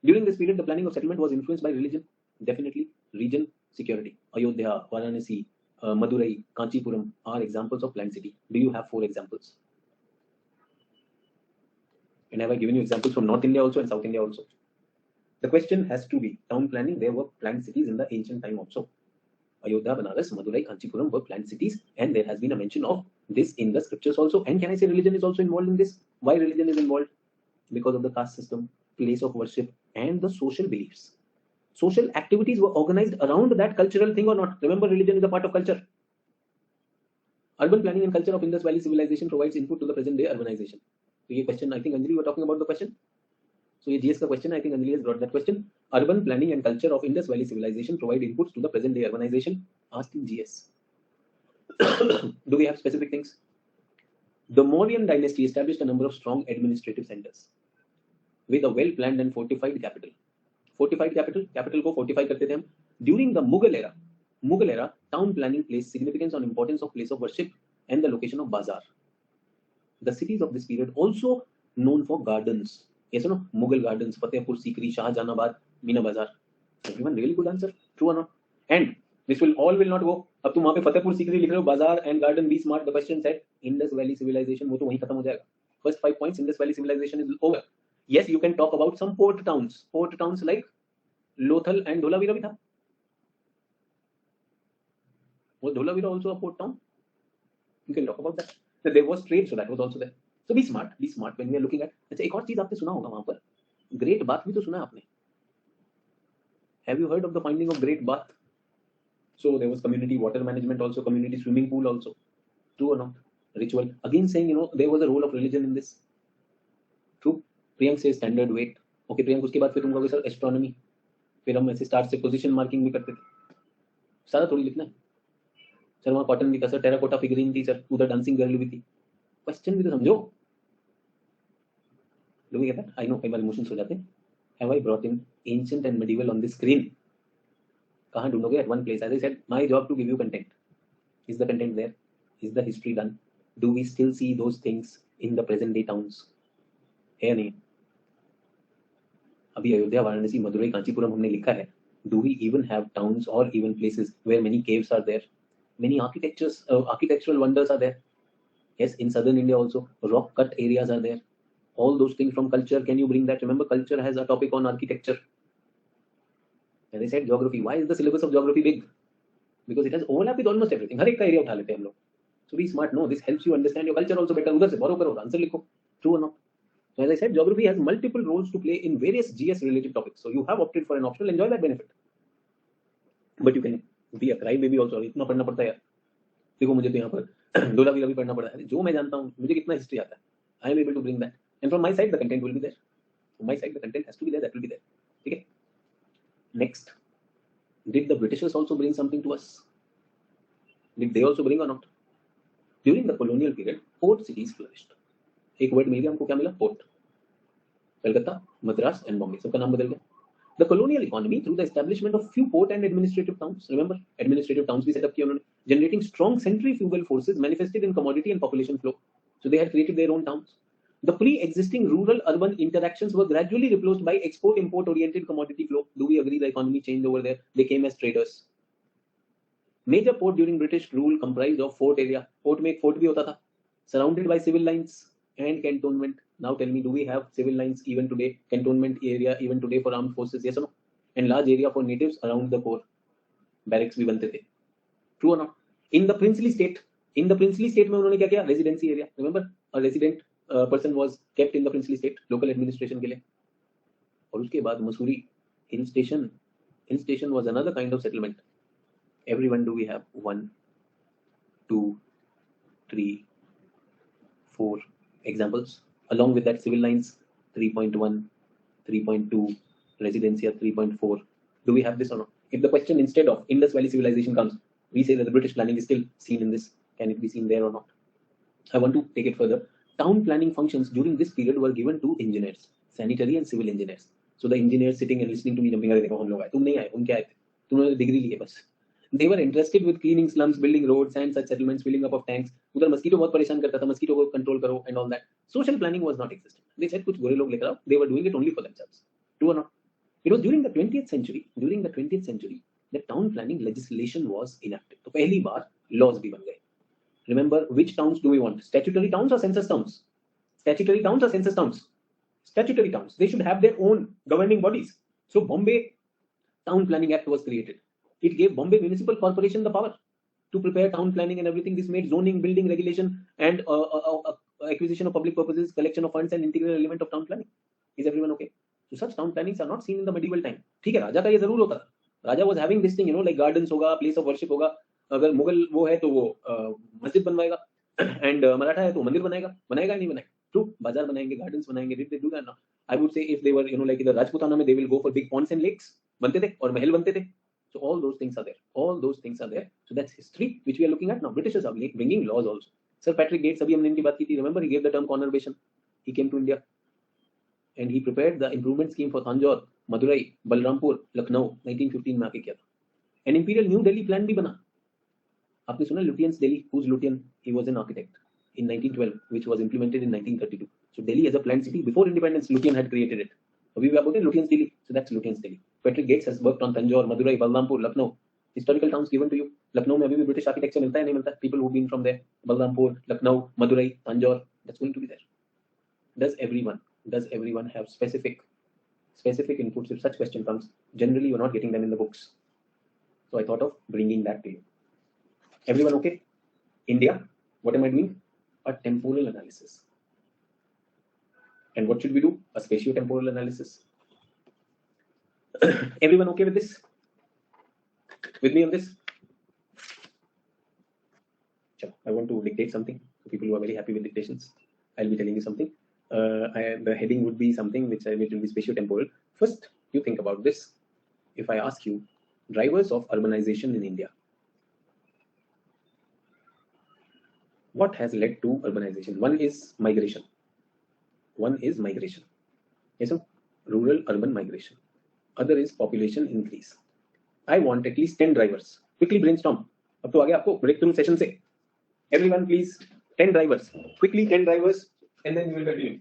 During this period, the planning of settlement was influenced by religion. Definitely, region, security. Ayodhya, Varanasi, Madurai, Kanchipuram are examples of planned city. Do you have 4 examples? And have I given you examples from North India also and South India also? The question has to be town planning. There were planned cities in the ancient time also. Ayodhya, Banaras, Madurai, Kanchipuram were planned cities, and there has been a mention of this in the scriptures also. And can I say religion is also involved in this? Why religion is involved? Because of the caste system, place of worship, and the social beliefs. Social activities were organized around that cultural thing or not? Remember, religion is a part of culture. Urban planning and culture of Indus Valley civilization provides input to the present day urbanization. So ये question, I think Anjali, you were talking about the question. So ये GS का question, I think Anjali has brought that question. Urban planning and culture of Indus Valley civilization provide inputs to the present day urbanization. Asked in GS. Do we have specific things? The Mauryan dynasty established a number of strong administrative centers with a well-planned and fortified capital. Fortified capital को fortify करते थे हम. During the Mughal era, town planning placed significance on importance of place of worship and the location of bazaar. The cities of this period also known for gardens. Yes or no? Mughal gardens, Fatehpur Sikri, Shahjahanabad, Meena Bazaar. Everyone really good answer. True or not? And this will not go. अब तुम वहाँ पे फतेहपुर सीकरी लिख रहे हो, बाजार and garden, be smart. The question said Indus Valley civilization, वो तो वहीं खत्म हो जाएगा. First 5 points, Indus Valley civilization is over. Yes, you can talk about some port towns. Port towns like Lothal and Dholavira भी था. Was Dholavira also a port town? You can talk about that. So there was trade, so that was also there. So be smart when we are looking at. अच्छा एक और चीज आपने सुना होगा वहां पर, ग्रेट बाथ भी तो सुना आपने. Have you heard of the finding of Great Bath? So there was community water management also, community swimming pool also. True or not? Ritual. Again saying, there was a role of religion in this. True. Priyank says standard weight. Okay, Priyank, उसके बाद फिर तुम कहोगे sir astronomy. फिर हम ऐसे start से position marking भी करते थे. सारा थोड़ी लिखना है. सर वहाँ कॉटन भी था सर, टेराकोटा फिगरीन थी सर, उधर डांसिंग गर्ल भी थी. क्वेश्चन भी तो समझो. Do we get that? I know कई बार इमोशंस हो जाते हैं. Have I brought in ancient and medieval on the screen? कहाँ ढूंढोगे? At one place. As I said, my job to give you content. Is the content there? Is the history done? Do we still see those things in the present day towns? है नहीं? अभी अयोध्या, वाराणसी, मदुरई, कांचीपुरम हमने लिखा है. Do we even have towns or even places where many caves are there? Many architectural wonders are there. Yes, in southern India also, rock cut areas are there. All those things from culture, can you bring that? Remember, culture has a topic on architecture. As I said, geography. Why is the syllabus of geography big? Because it has overlap with almost everything. हर एक का area उठा लेते हैं हम लोग. So be smart. No, this helps you understand your culture also better. उधर से borrow करो, आंसर लिखो. True or not? So as I said, geography has multiple roles to play in various GS related topics. So you have opted for an optional. Enjoy that benefit. But you can be a crybaby also. इतना पढ़ना पड़ता है यार. देखो मुझे तो यहाँ पर धोलावीरा भी पढ़ना पड़ा है. जो मैं जानता हूँ, मुझे कितना हिस्ट्री आता है. I am able to bring that. And from my side, the content will be there. From my side, the content has to be there. That will be there. Okay. Next, did the Britishers also bring something to us? Did they also bring or not? During the colonial period, port cities flourished. एक word मिल गया हमको, क्या मिला? Port. Calcutta, Madras and Bombay. सबका नाम बदल गया. The colonial economy through the establishment of few port and administrative towns. Remember, administrative towns भी set up किया उन्होंने, generating strong centrifugal forces manifested in commodity and population flow. So they had created their own towns. The pre-existing rural-urban interactions were gradually replaced by export-import oriented commodity flow. Do we agree the economy changed over there? They came as traders. Major port during British rule comprised of fort area. Port में एक fort भी होता था, surrounded by civil lines and cantonment. Now tell me, do we have civil lines even today? Cantonment area even today for armed forces? Yes or no? And large area for natives around the core. Barracks भी बनते थे. True or not? In the princely state में उन्होंने क्या किया? Residency area. Remember, a resident person was kept in the princely state, local administration के लिए. और उसके बाद Mussoorie hill station was another kind of settlement. Everyone, do we have 1, 2, 3, 4 examples? Along with that, civil lines 3.1, 3.2, residencia 3.4. Do we have this or not? If the question instead of Indus Valley civilization comes, we say that the British planning is still seen in this. Can it be seen there or not? I want to take it further. Town planning functions during this period were given to engineers, sanitary and civil engineers. So the engineers sitting and listening to me jumping, देखो हम लोग आए, तुम नहीं आए, उनके आए थे, तुमने डिग्री ली है बस. They were interested with cleaning slums, building roads and such settlements, filling up of tanks. उधर मस्कीटो बहुत परेशान करता था, मस्कीटो को कंट्रोल करो and all that. Social planning was not existing. They said कुछ गोरे लोग लेकर आओ. They were doing it only for themselves. True or not? It was during the 20th century. The town planning legislation was enacted. तो पहली बार laws भी बन गए. Remember, which towns do we want? Statutory towns or census towns? Statutory towns or census towns? Statutory towns. They should have their own governing bodies. So Bombay Town Planning Act was created. It gave Bombay Municipal Corporation the power to prepare town planning and everything. This made zoning, building regulation, and acquisition of public purposes, collection of funds, and integral element of town planning. Is everyone okay? So such town plannings are not seen in the medieval time. ठीक है, राजा का ये जरूर होता था. राजा was having this thing, like gardens होगा, place of worship होगा. अगर मुगल वो है तो वो मस्जिद बनवाएगा, and मराठा है तो मंदिर बनाएगा नहीं बनाएगा. True, बाजार बनाएंगे, gardens बनाएंगे. Did they do that? No. I would say if they were, like in the Rajputana में, they will go for big ponds and lakes. बनते थे और महल बनते थे. So all those things are there. So that's history which we are looking at now. Britishers are bringing laws also. Sir Patrick Gates, अभी हमने इनकी बात की थी. Remember, he gave the term conurbation. He came to India and he prepared the improvement scheme for Tanjore, Madurai, Balrampur, Lucknow. 1915 में आके किया था. An imperial New Delhi plan भी बना. आपने सुना Lutyens Delhi? Who's Lutyens? He was an architect in 1912, which was implemented in 1932. So Delhi as a planned city before independence, Lutyens had created it. अभी भी आप बोलते हैं Lutyens Delhi. So that's Lutyens Delhi. Patrick Gates has worked on Tanjore, Madurai, Balrampur, Lucknow. Historical towns given to you. Lucknow में अभी भी British architecture मिलता है नहीं मिलता? People who've been from there. Balrampur, Lucknow, Madurai, Tanjore. That's going to be there. Does everyone have specific inputs if such question comes? Generally, you're not getting them in the books. So I thought of bringing that to you. Everyone okay? India, what am I doing? A temporal analysis. And what should we do? A spatio-temporal analysis. Everyone okay with this? With me on this? I want to dictate something to people who are very happy with dictations. I'll be telling you something. The heading would be something which will be spatio-temporal. First, you think about this. If I ask you, drivers of urbanization in India, what has led to urbanization? One is migration. Yes, sir? Rural urban migration. Other is population increase. I want at least 10 drivers. Quickly brainstorm. अब तो आ गया आपको breakthrough session से. Everyone please, 10 drivers. Quickly 10 drivers and then we will continue.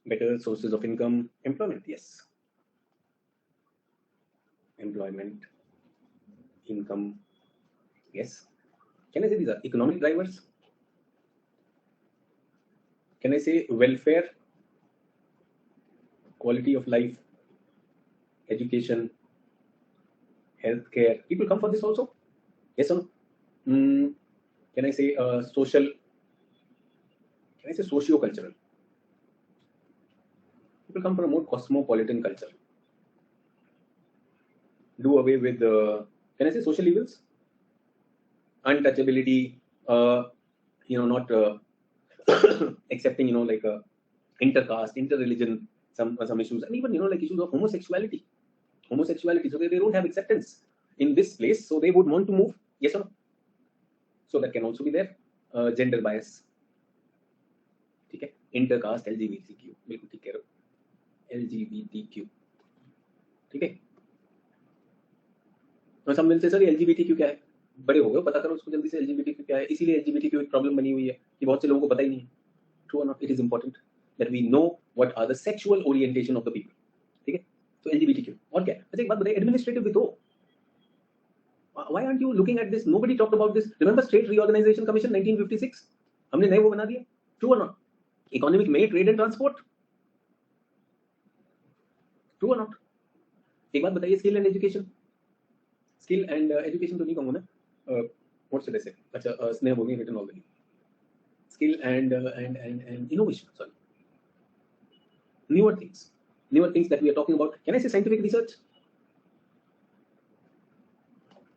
Better sources of income, employment, yes. Employment, income, yes. Can I say these are economic drivers? Can I say welfare, quality of life, education, healthcare? People come for this also? Yes or no? Can I say social? Can I say socio-cultural? People come from a more cosmopolitan culture. Do away with can I say social evils? Untouchability, not accepting, like intercaste, interreligion, some issues, and even like issues of homosexuality. So they don't have acceptance in this place, so they would want to move. Yes or no? So that can also be there. Gender bias. Okay. Intercaste, LGBTQ. बिल्कुल ठीक कह रहे हो. LGBTQ. ठीक है. Some will say sir LGBTQ क्या है? बड़े हो गए, पता करो उसको जल्दी से LGBTQ क्या है. इसीलिए LGBTQ एक प्रॉब्लम बनी हुई है कि बहुत से लोगों को पता ही नहीं है. True or not? It is important that we know what are the sexual orientation of the people. ठीक है. तो LGBTQ और क्या है? अच्छा एक बात बताइए, एडमिनिस्ट्रेटिव भी तो. Why aren't you looking at this? Nobody talked about this. Remember State Reorganization Commission 1956? हमने नए वो बना दिए. True or not? Economic में trade and transport. True or not? एक बात बताइए, skill and education. Skill and education तो नहीं कहूँगा ना. What should I say? अच्छा स्नेह बोली written already. Skill and innovation. Sorry. Newer things that we are talking about. Can I say scientific research?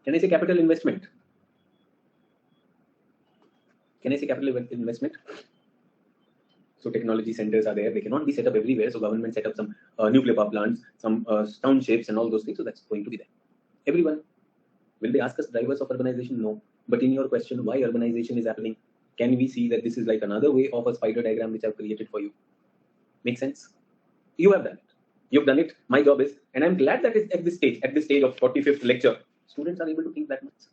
Can I say capital investment? Can I say capital investment? So technology centers are there. They cannot be set up everywhere. So government set up some nuclear power plants, some townships and all those things. So that's going to be there. Everyone, will they ask us drivers of urbanization? No. But in your question, why urbanization is happening, can we see that this is like another way of a spider diagram which I've created for you? Make sense? You have done it. You've done it. My job is, and I'm glad that it's at this stage of 45th lecture, students are able to think that much.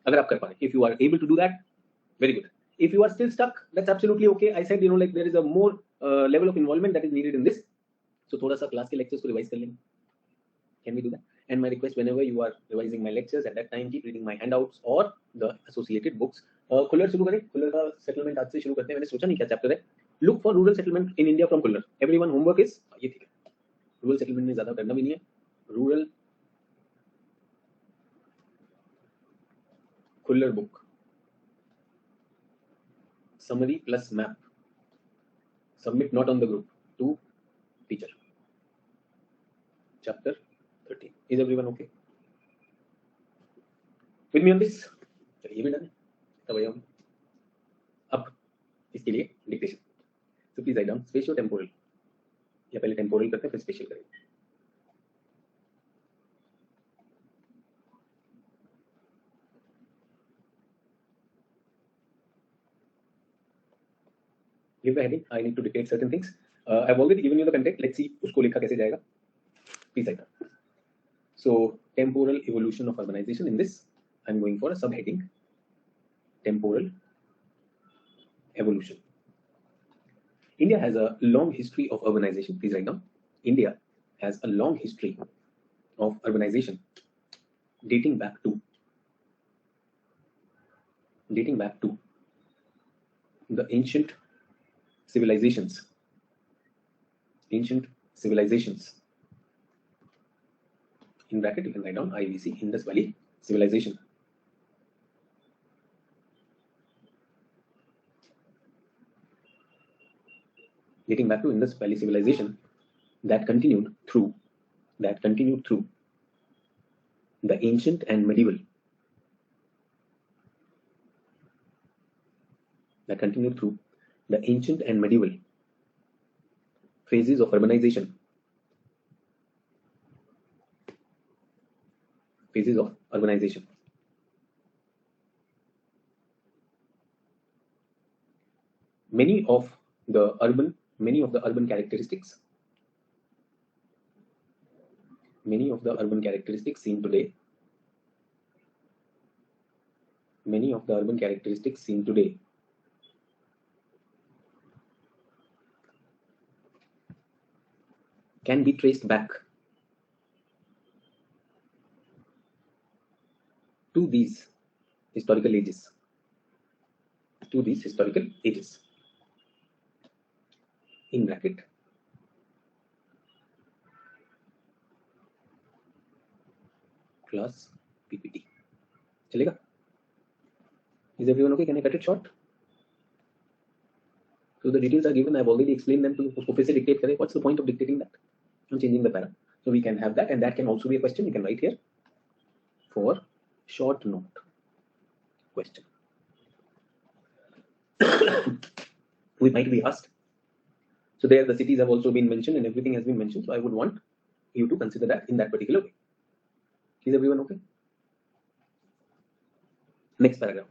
अगर आप कर पाए, if you are able to do that, very good. If you are still stuck, that's absolutely okay. I said, like there is a more level of involvement that is needed in this. So थोड़ा सा class के lectures को revise कर लेंगे. Can we do that? And my request, whenever you are revising my lectures, at that time keep reading my handouts or the associated books. Khullar शुरू करें. खुल्लर का settlement आज से शुरू करते हैं. मैंने सोचा नहीं क्या chapter है. Look for rural settlement in India from Khullar. Everyone homework is ये ठीक है. Rural settlement में ज़्यादा करना भी नहीं है. Rural Khullar book. Summary plus map. Submit not on the group to teacher. Chapter 13. Is everyone okay? With me on this? चलिए ये भी डन है। तब हम अब इसके लिए dictation. So please write down spatio temporal, या पहले टेम्पोरल करते हैं फिर स्पेशियल करेंगे। Give the heading. I need to dictate certain things. I've already given you the content. Let's see उसको लिखा कैसे जाएगा. Please write down. So temporal evolution of urbanization. In this, I'm going for a subheading. Temporal evolution. India has a long history of urbanization. Please write down. India has a long history of urbanization dating back to the ancient civilizations. In bracket, you can write down IVC, Indus Valley Civilization. Dating back to Indus Valley Civilization that continued through the ancient and medieval. Phases of urbanization. Many of the urban characteristics seen today can be traced back to these historical ages. In bracket, class PPT. चलेगा? Is everyone okay? Can I cut it short? So the details are given. I've already explained them to you. उसको फिर से dictate करें. What's the point of dictating that? I'm changing the para. So we can have that, and that can also be a question. You can write here for short note question. We might be asked. So there the cities have also been mentioned and everything has been mentioned. So I would want you to consider that in that particular way. Is everyone okay? Next paragraph.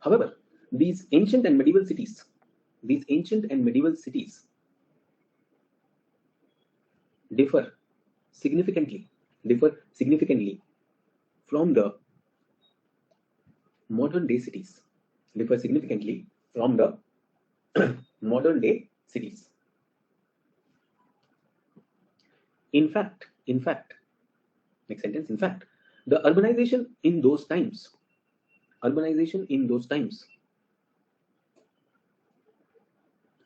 However, these ancient and medieval cities differ significantly from the modern day cities. In fact, next sentence, in fact, the urbanization in those times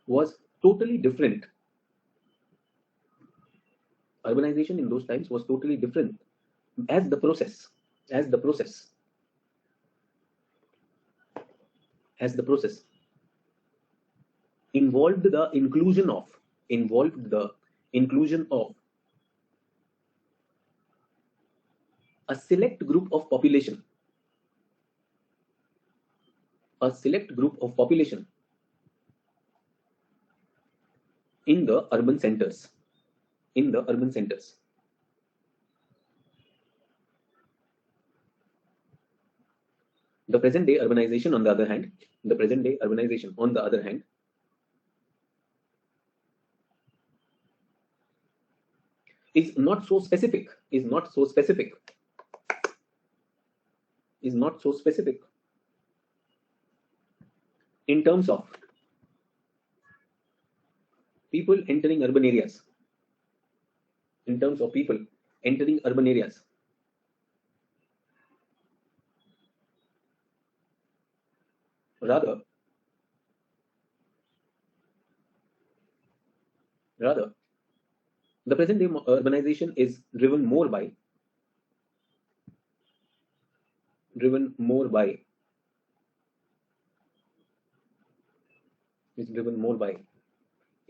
was totally different. As the process involved the inclusion of a select group of population in the urban centers. The present day urbanization, on the other hand, is not so specific in terms of people entering urban areas. Rather, the present day urbanization is driven more by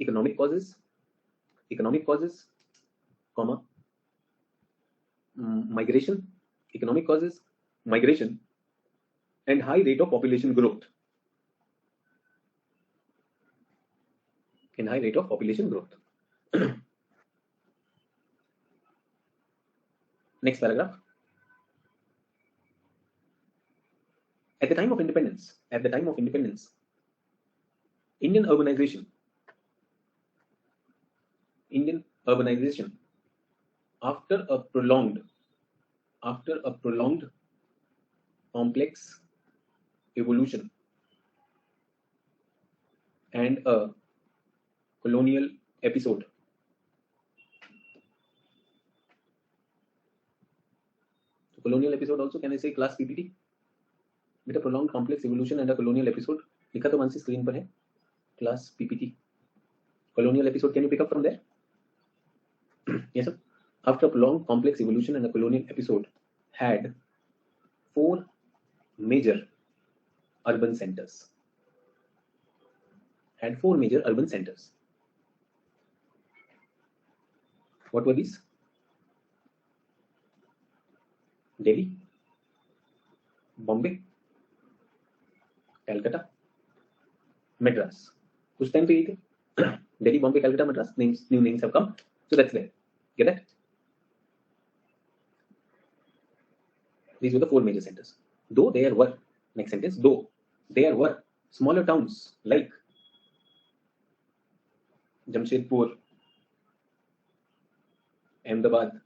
economic causes, comma, migration, economic causes, migration, and high rate of population growth. And high rate of population growth. Next paragraph. At the time of independence, Indian urbanization, after a prolonged, complex evolution and a colonial episode. Colonial episode also, can I say class PPT? With a prolonged complex evolution and a colonial episode. लिखा तो वंशी screen पर है, class PPT. Colonial episode, can you pick up from there? Yes, sir. After a prolonged complex evolution and a colonial episode had 4 major urban centers. What were these? Delhi, Bombay, Calcutta, Madras. Which time पे Delhi, Bombay, Calcutta, Madras. New names have come. So that's there. Get that? These were the 4 major centers. Though there were, next sentence, though there were smaller towns like Jamshedpur, Ahmedabad,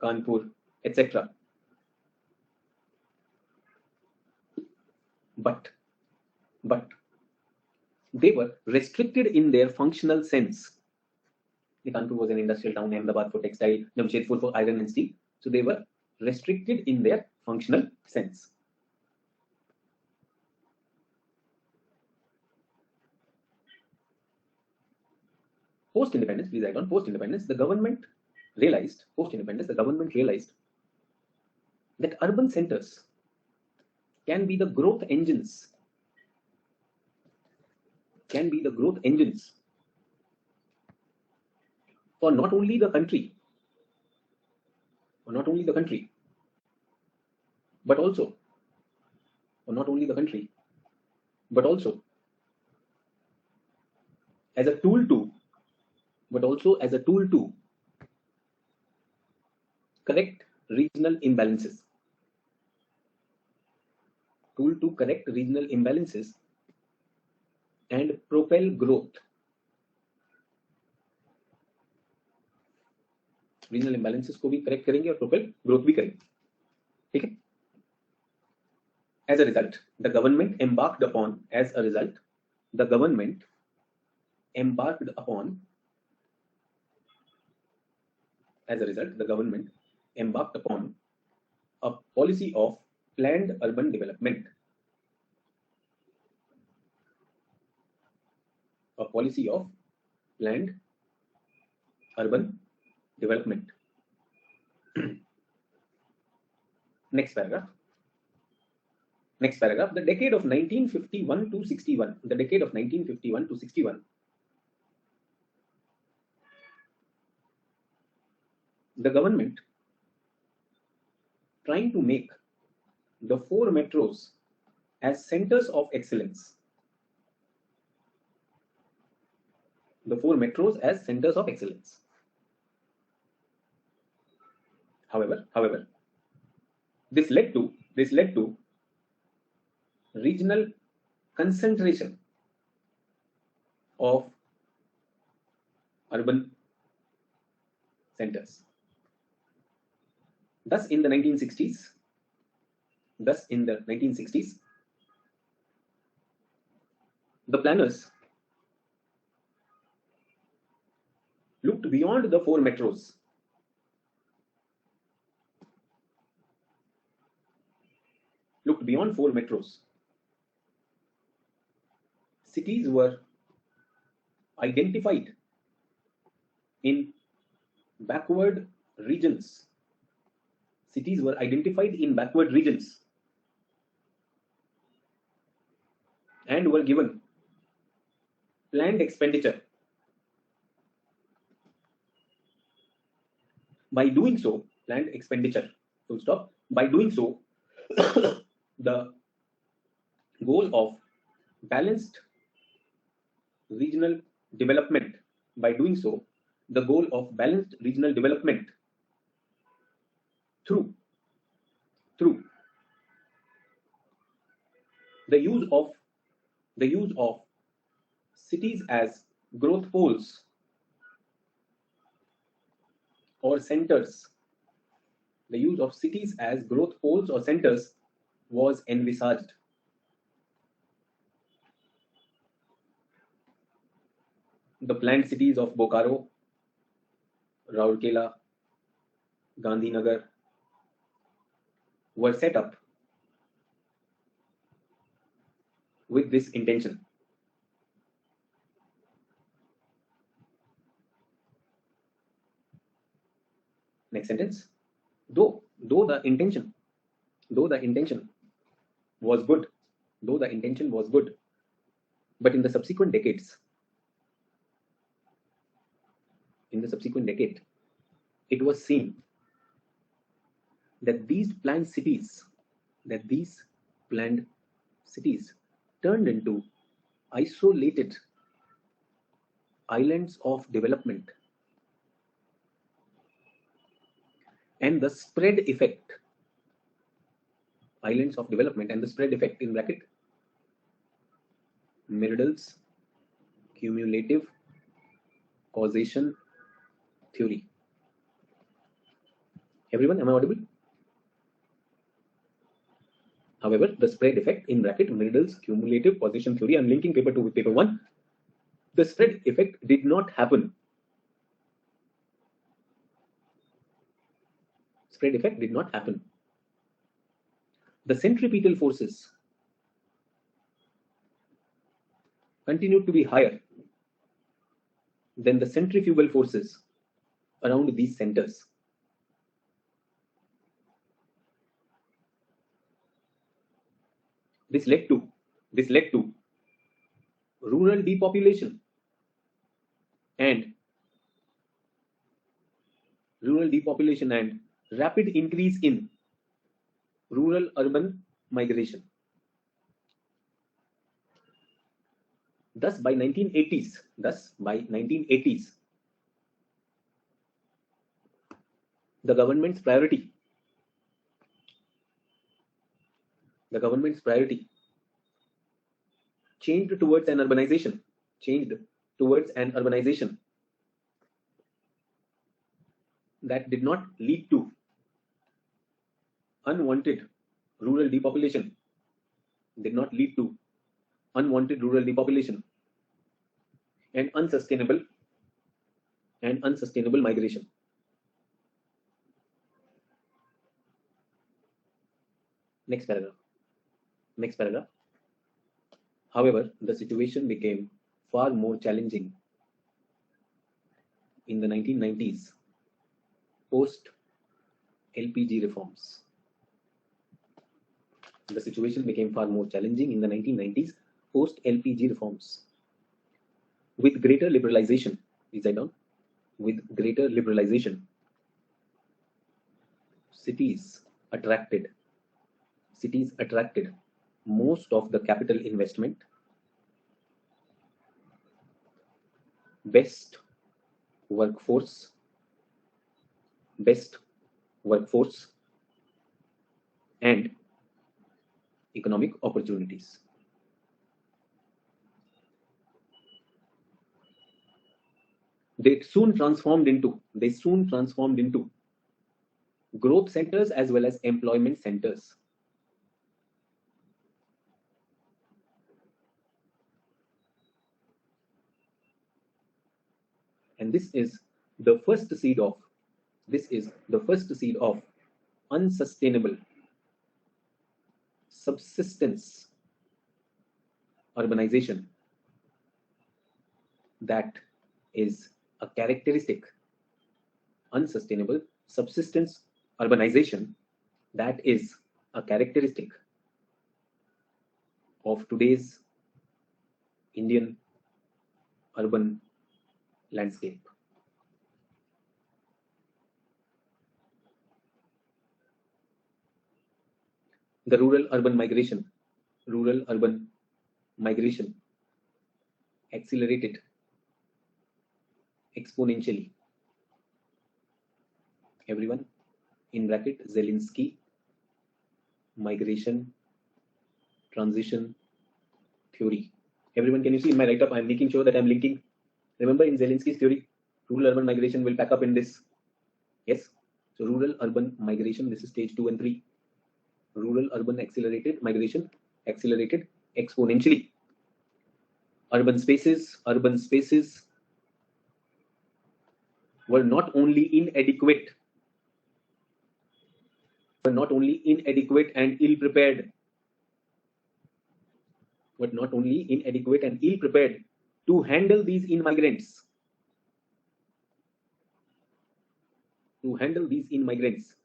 Kanpur, etc. But they were restricted in their functional sense. The Kanpur was an industrial town, Ahmedabad for textile, Jamshedpur for iron and steel. So they were restricted in their functional sense. Post-independence, please write on, post-independence, the government realized that urban centers can be the growth engines for not only the country, but also as a tool to correct regional imbalances. And propel growth. Regional imbalances को भी correct करेंगे और propel growth भी करेंगे. ठीक है? As a result, the government embarked upon a policy of planned urban development. Next paragraph. The decade of 1951 to 61. The government trying to make the 4 metros as centers of excellence. However, this led to regional concentration of urban centers. Thus, in the 1960s, the planners looked beyond the 4 metros Cities were identified in backward regions. And were given planned expenditure By doing so, planned expenditure, full stop. By doing so, the goal of balanced regional development, by doing so, the goal of balanced regional development through through the use of cities as growth poles or centers, the use of cities as growth poles or centers was envisaged. The planned cities of Bokaro, Raurkela, Gandhinagar were set up with this intention. Next sentence. Though the intention was good, but in the subsequent decade, it was seen that these planned cities turned into isolated islands of development, and the spread effect in bracket Myrdal's cumulative causation theory. Everyone, am I audible? However, the spread effect in bracket Myrdal's cumulative causation theory, I'm linking paper 2 with paper 1. The spread effect did not happen. The centripetal forces continued to be higher than the centrifugal forces around these centers. This led to rural depopulation and rapid increase in rural urban migration. Thus by 1980s, the government's priority changed towards an urbanization that did not lead to unwanted rural depopulation, and unsustainable migration. Next paragraph. However, the situation became far more challenging in the 1990s post LPG reforms. The situation became far more challenging in the 1990s post LPG reforms. With greater liberalization, cities attracted most of the capital investment, best workforce, and economic opportunities. They soon transformed into growth centers as well as employment centers. And this is the first seed of unsustainable subsistence urbanization that is a characteristic of today's Indian urban landscape. The rural-urban migration accelerated exponentially. Everyone, in bracket, Zelensky, migration, transition, theory. Everyone, can you see in my write-up, I'm making sure that I'm linking. Remember, in Zelensky's theory, rural-urban migration will pack up in this. Yes. So rural-urban migration, this is stage 2 and 3. Rural-urban accelerated migration, accelerated exponentially. Urban spaces were not only inadequate and ill-prepared, to handle these immigrants.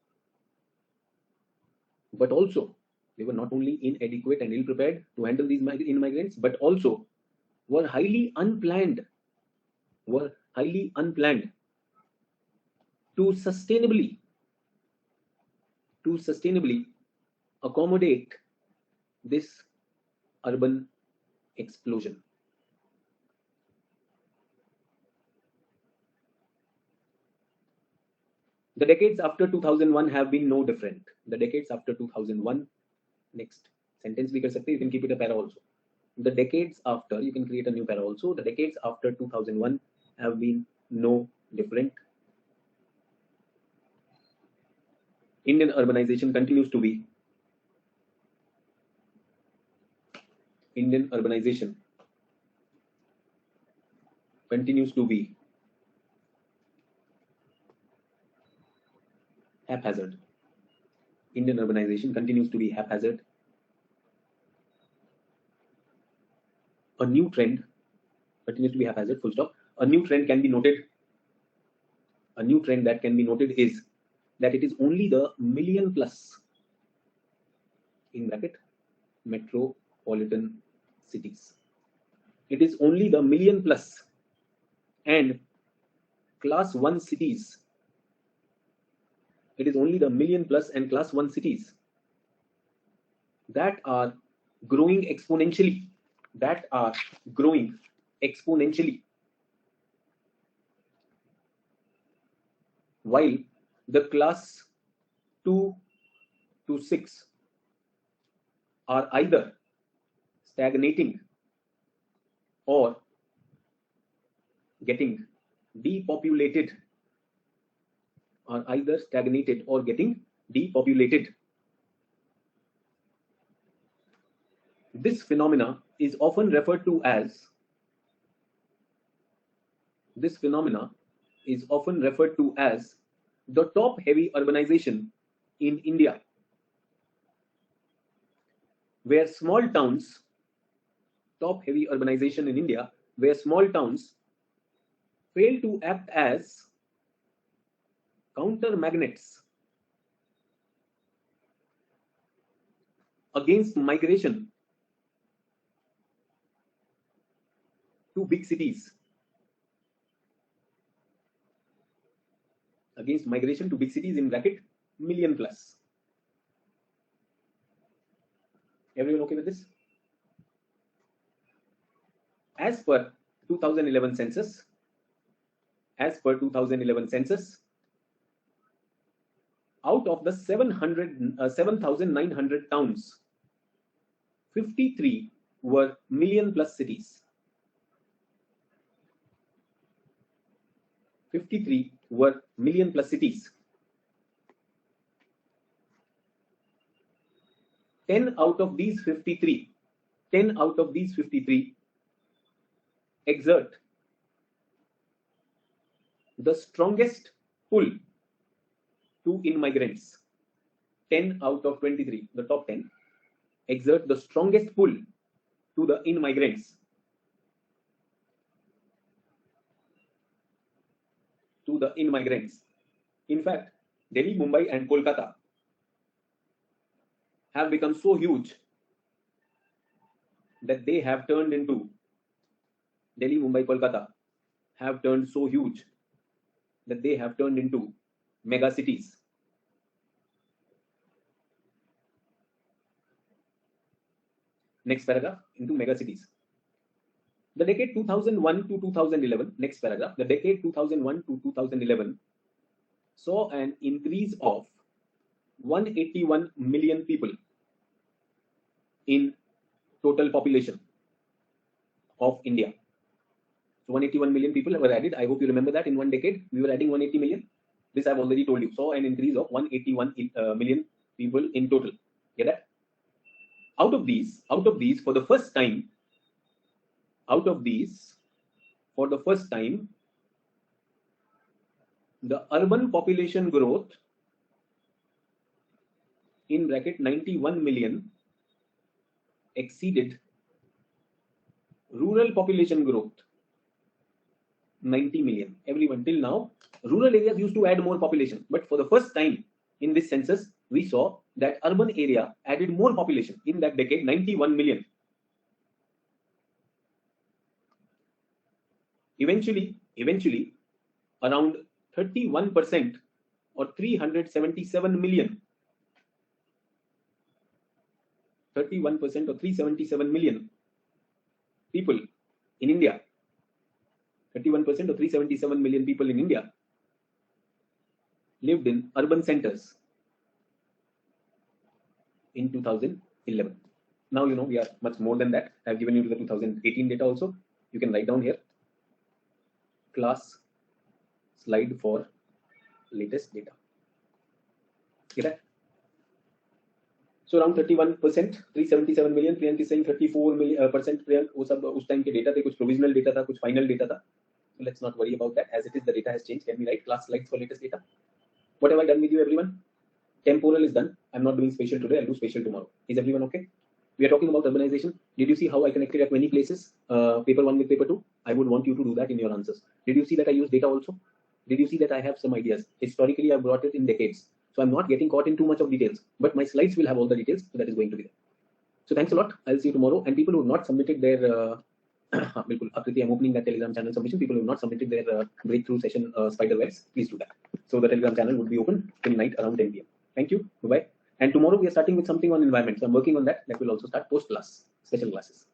But also, they were not only inadequate and ill-prepared to handle these immigrants, but also were highly unplanned to sustainably accommodate this urban explosion. The decades after 2001 have been no different. The decades after 2001, next sentence we can say, you can keep it a para also. The decades after, you can create a new para also. The decades after 2001 have been no different. Indian urbanization continues to be haphazard. Indian urbanization continues to be haphazard. A new trend continues to be haphazard, full stop. A new trend that can be noted is that it is only the million plus, in bracket, metropolitan cities. It is only the million plus and class 1 cities. It is only the million plus and class 1 cities that are growing exponentially. While the class 2 to 6 are either stagnating or getting depopulated. This phenomena is often referred to as the top-heavy urbanization in India, where small towns fail to act as counter magnets against migration to big cities. In bracket, million plus. Everyone okay with this? As per 2011 census, out of the 7,900 towns, 53 were million plus cities. 53 were million plus cities. 10 out of these 53 exert the strongest pull to immigrants. 10 out of 23, the top 10, exert the strongest pull to the immigrants. In fact, Delhi, Mumbai, and Kolkata have become so huge that they have turned into mega cities. Next paragraph, into mega cities. The decade 2001 to 2011, next paragraph, the decade 2001 to 2011 saw an increase of 181 million people in total population of India. So 181 million people were added. I hope you remember that in one decade we were adding 180 million. This I've already told you. So an increase of 181 million people in total. Get that? Out of these, for the first time, the urban population growth in bracket 91 million exceeded rural population growth 90 million. Everyone till now, rural areas used to add more population, but for the first time in this census, we saw that urban area added more population in that decade, 91 million. Eventually, around 31% or 377 million. 31% or 377 million people in India. 31% or 377 million people in India lived in urban centers in 2011. Now, we are much more than that. I have given you the 2018 data also. You can write down here. Class slide for latest data. Get that? So around 31%, 377 million, Priyank is saying 34% Priyank, वो सब उस time के data थे, कुछ provisional data था, कुछ final data था. So let's not worry about that. As it is, the data has changed. Can we write class slides for latest data? What have I done with you, everyone? Temporal is done. I'm not doing spatial today. I'll do spatial tomorrow. Is everyone okay? We are talking about urbanization. Did you see how I connected at many places? Paper 1 with paper 2. I would want you to do that in your answers. Did you see that I use data also? Did you see that I have some ideas? Historically, I've brought it in decades. So I'm not getting caught in too much of details. But my slides will have all the details. So that is going to be there. So thanks a lot. I'll see you tomorrow. And people who have not submitted their I'm opening that Telegram channel submission. People who have not submitted their breakthrough session spider webs, please do that. So the Telegram channel would be open till night around 10 PM. Thank you. Bye-bye. And tomorrow we are starting with something on environment. So I'm working on that. That will also start post class, special classes.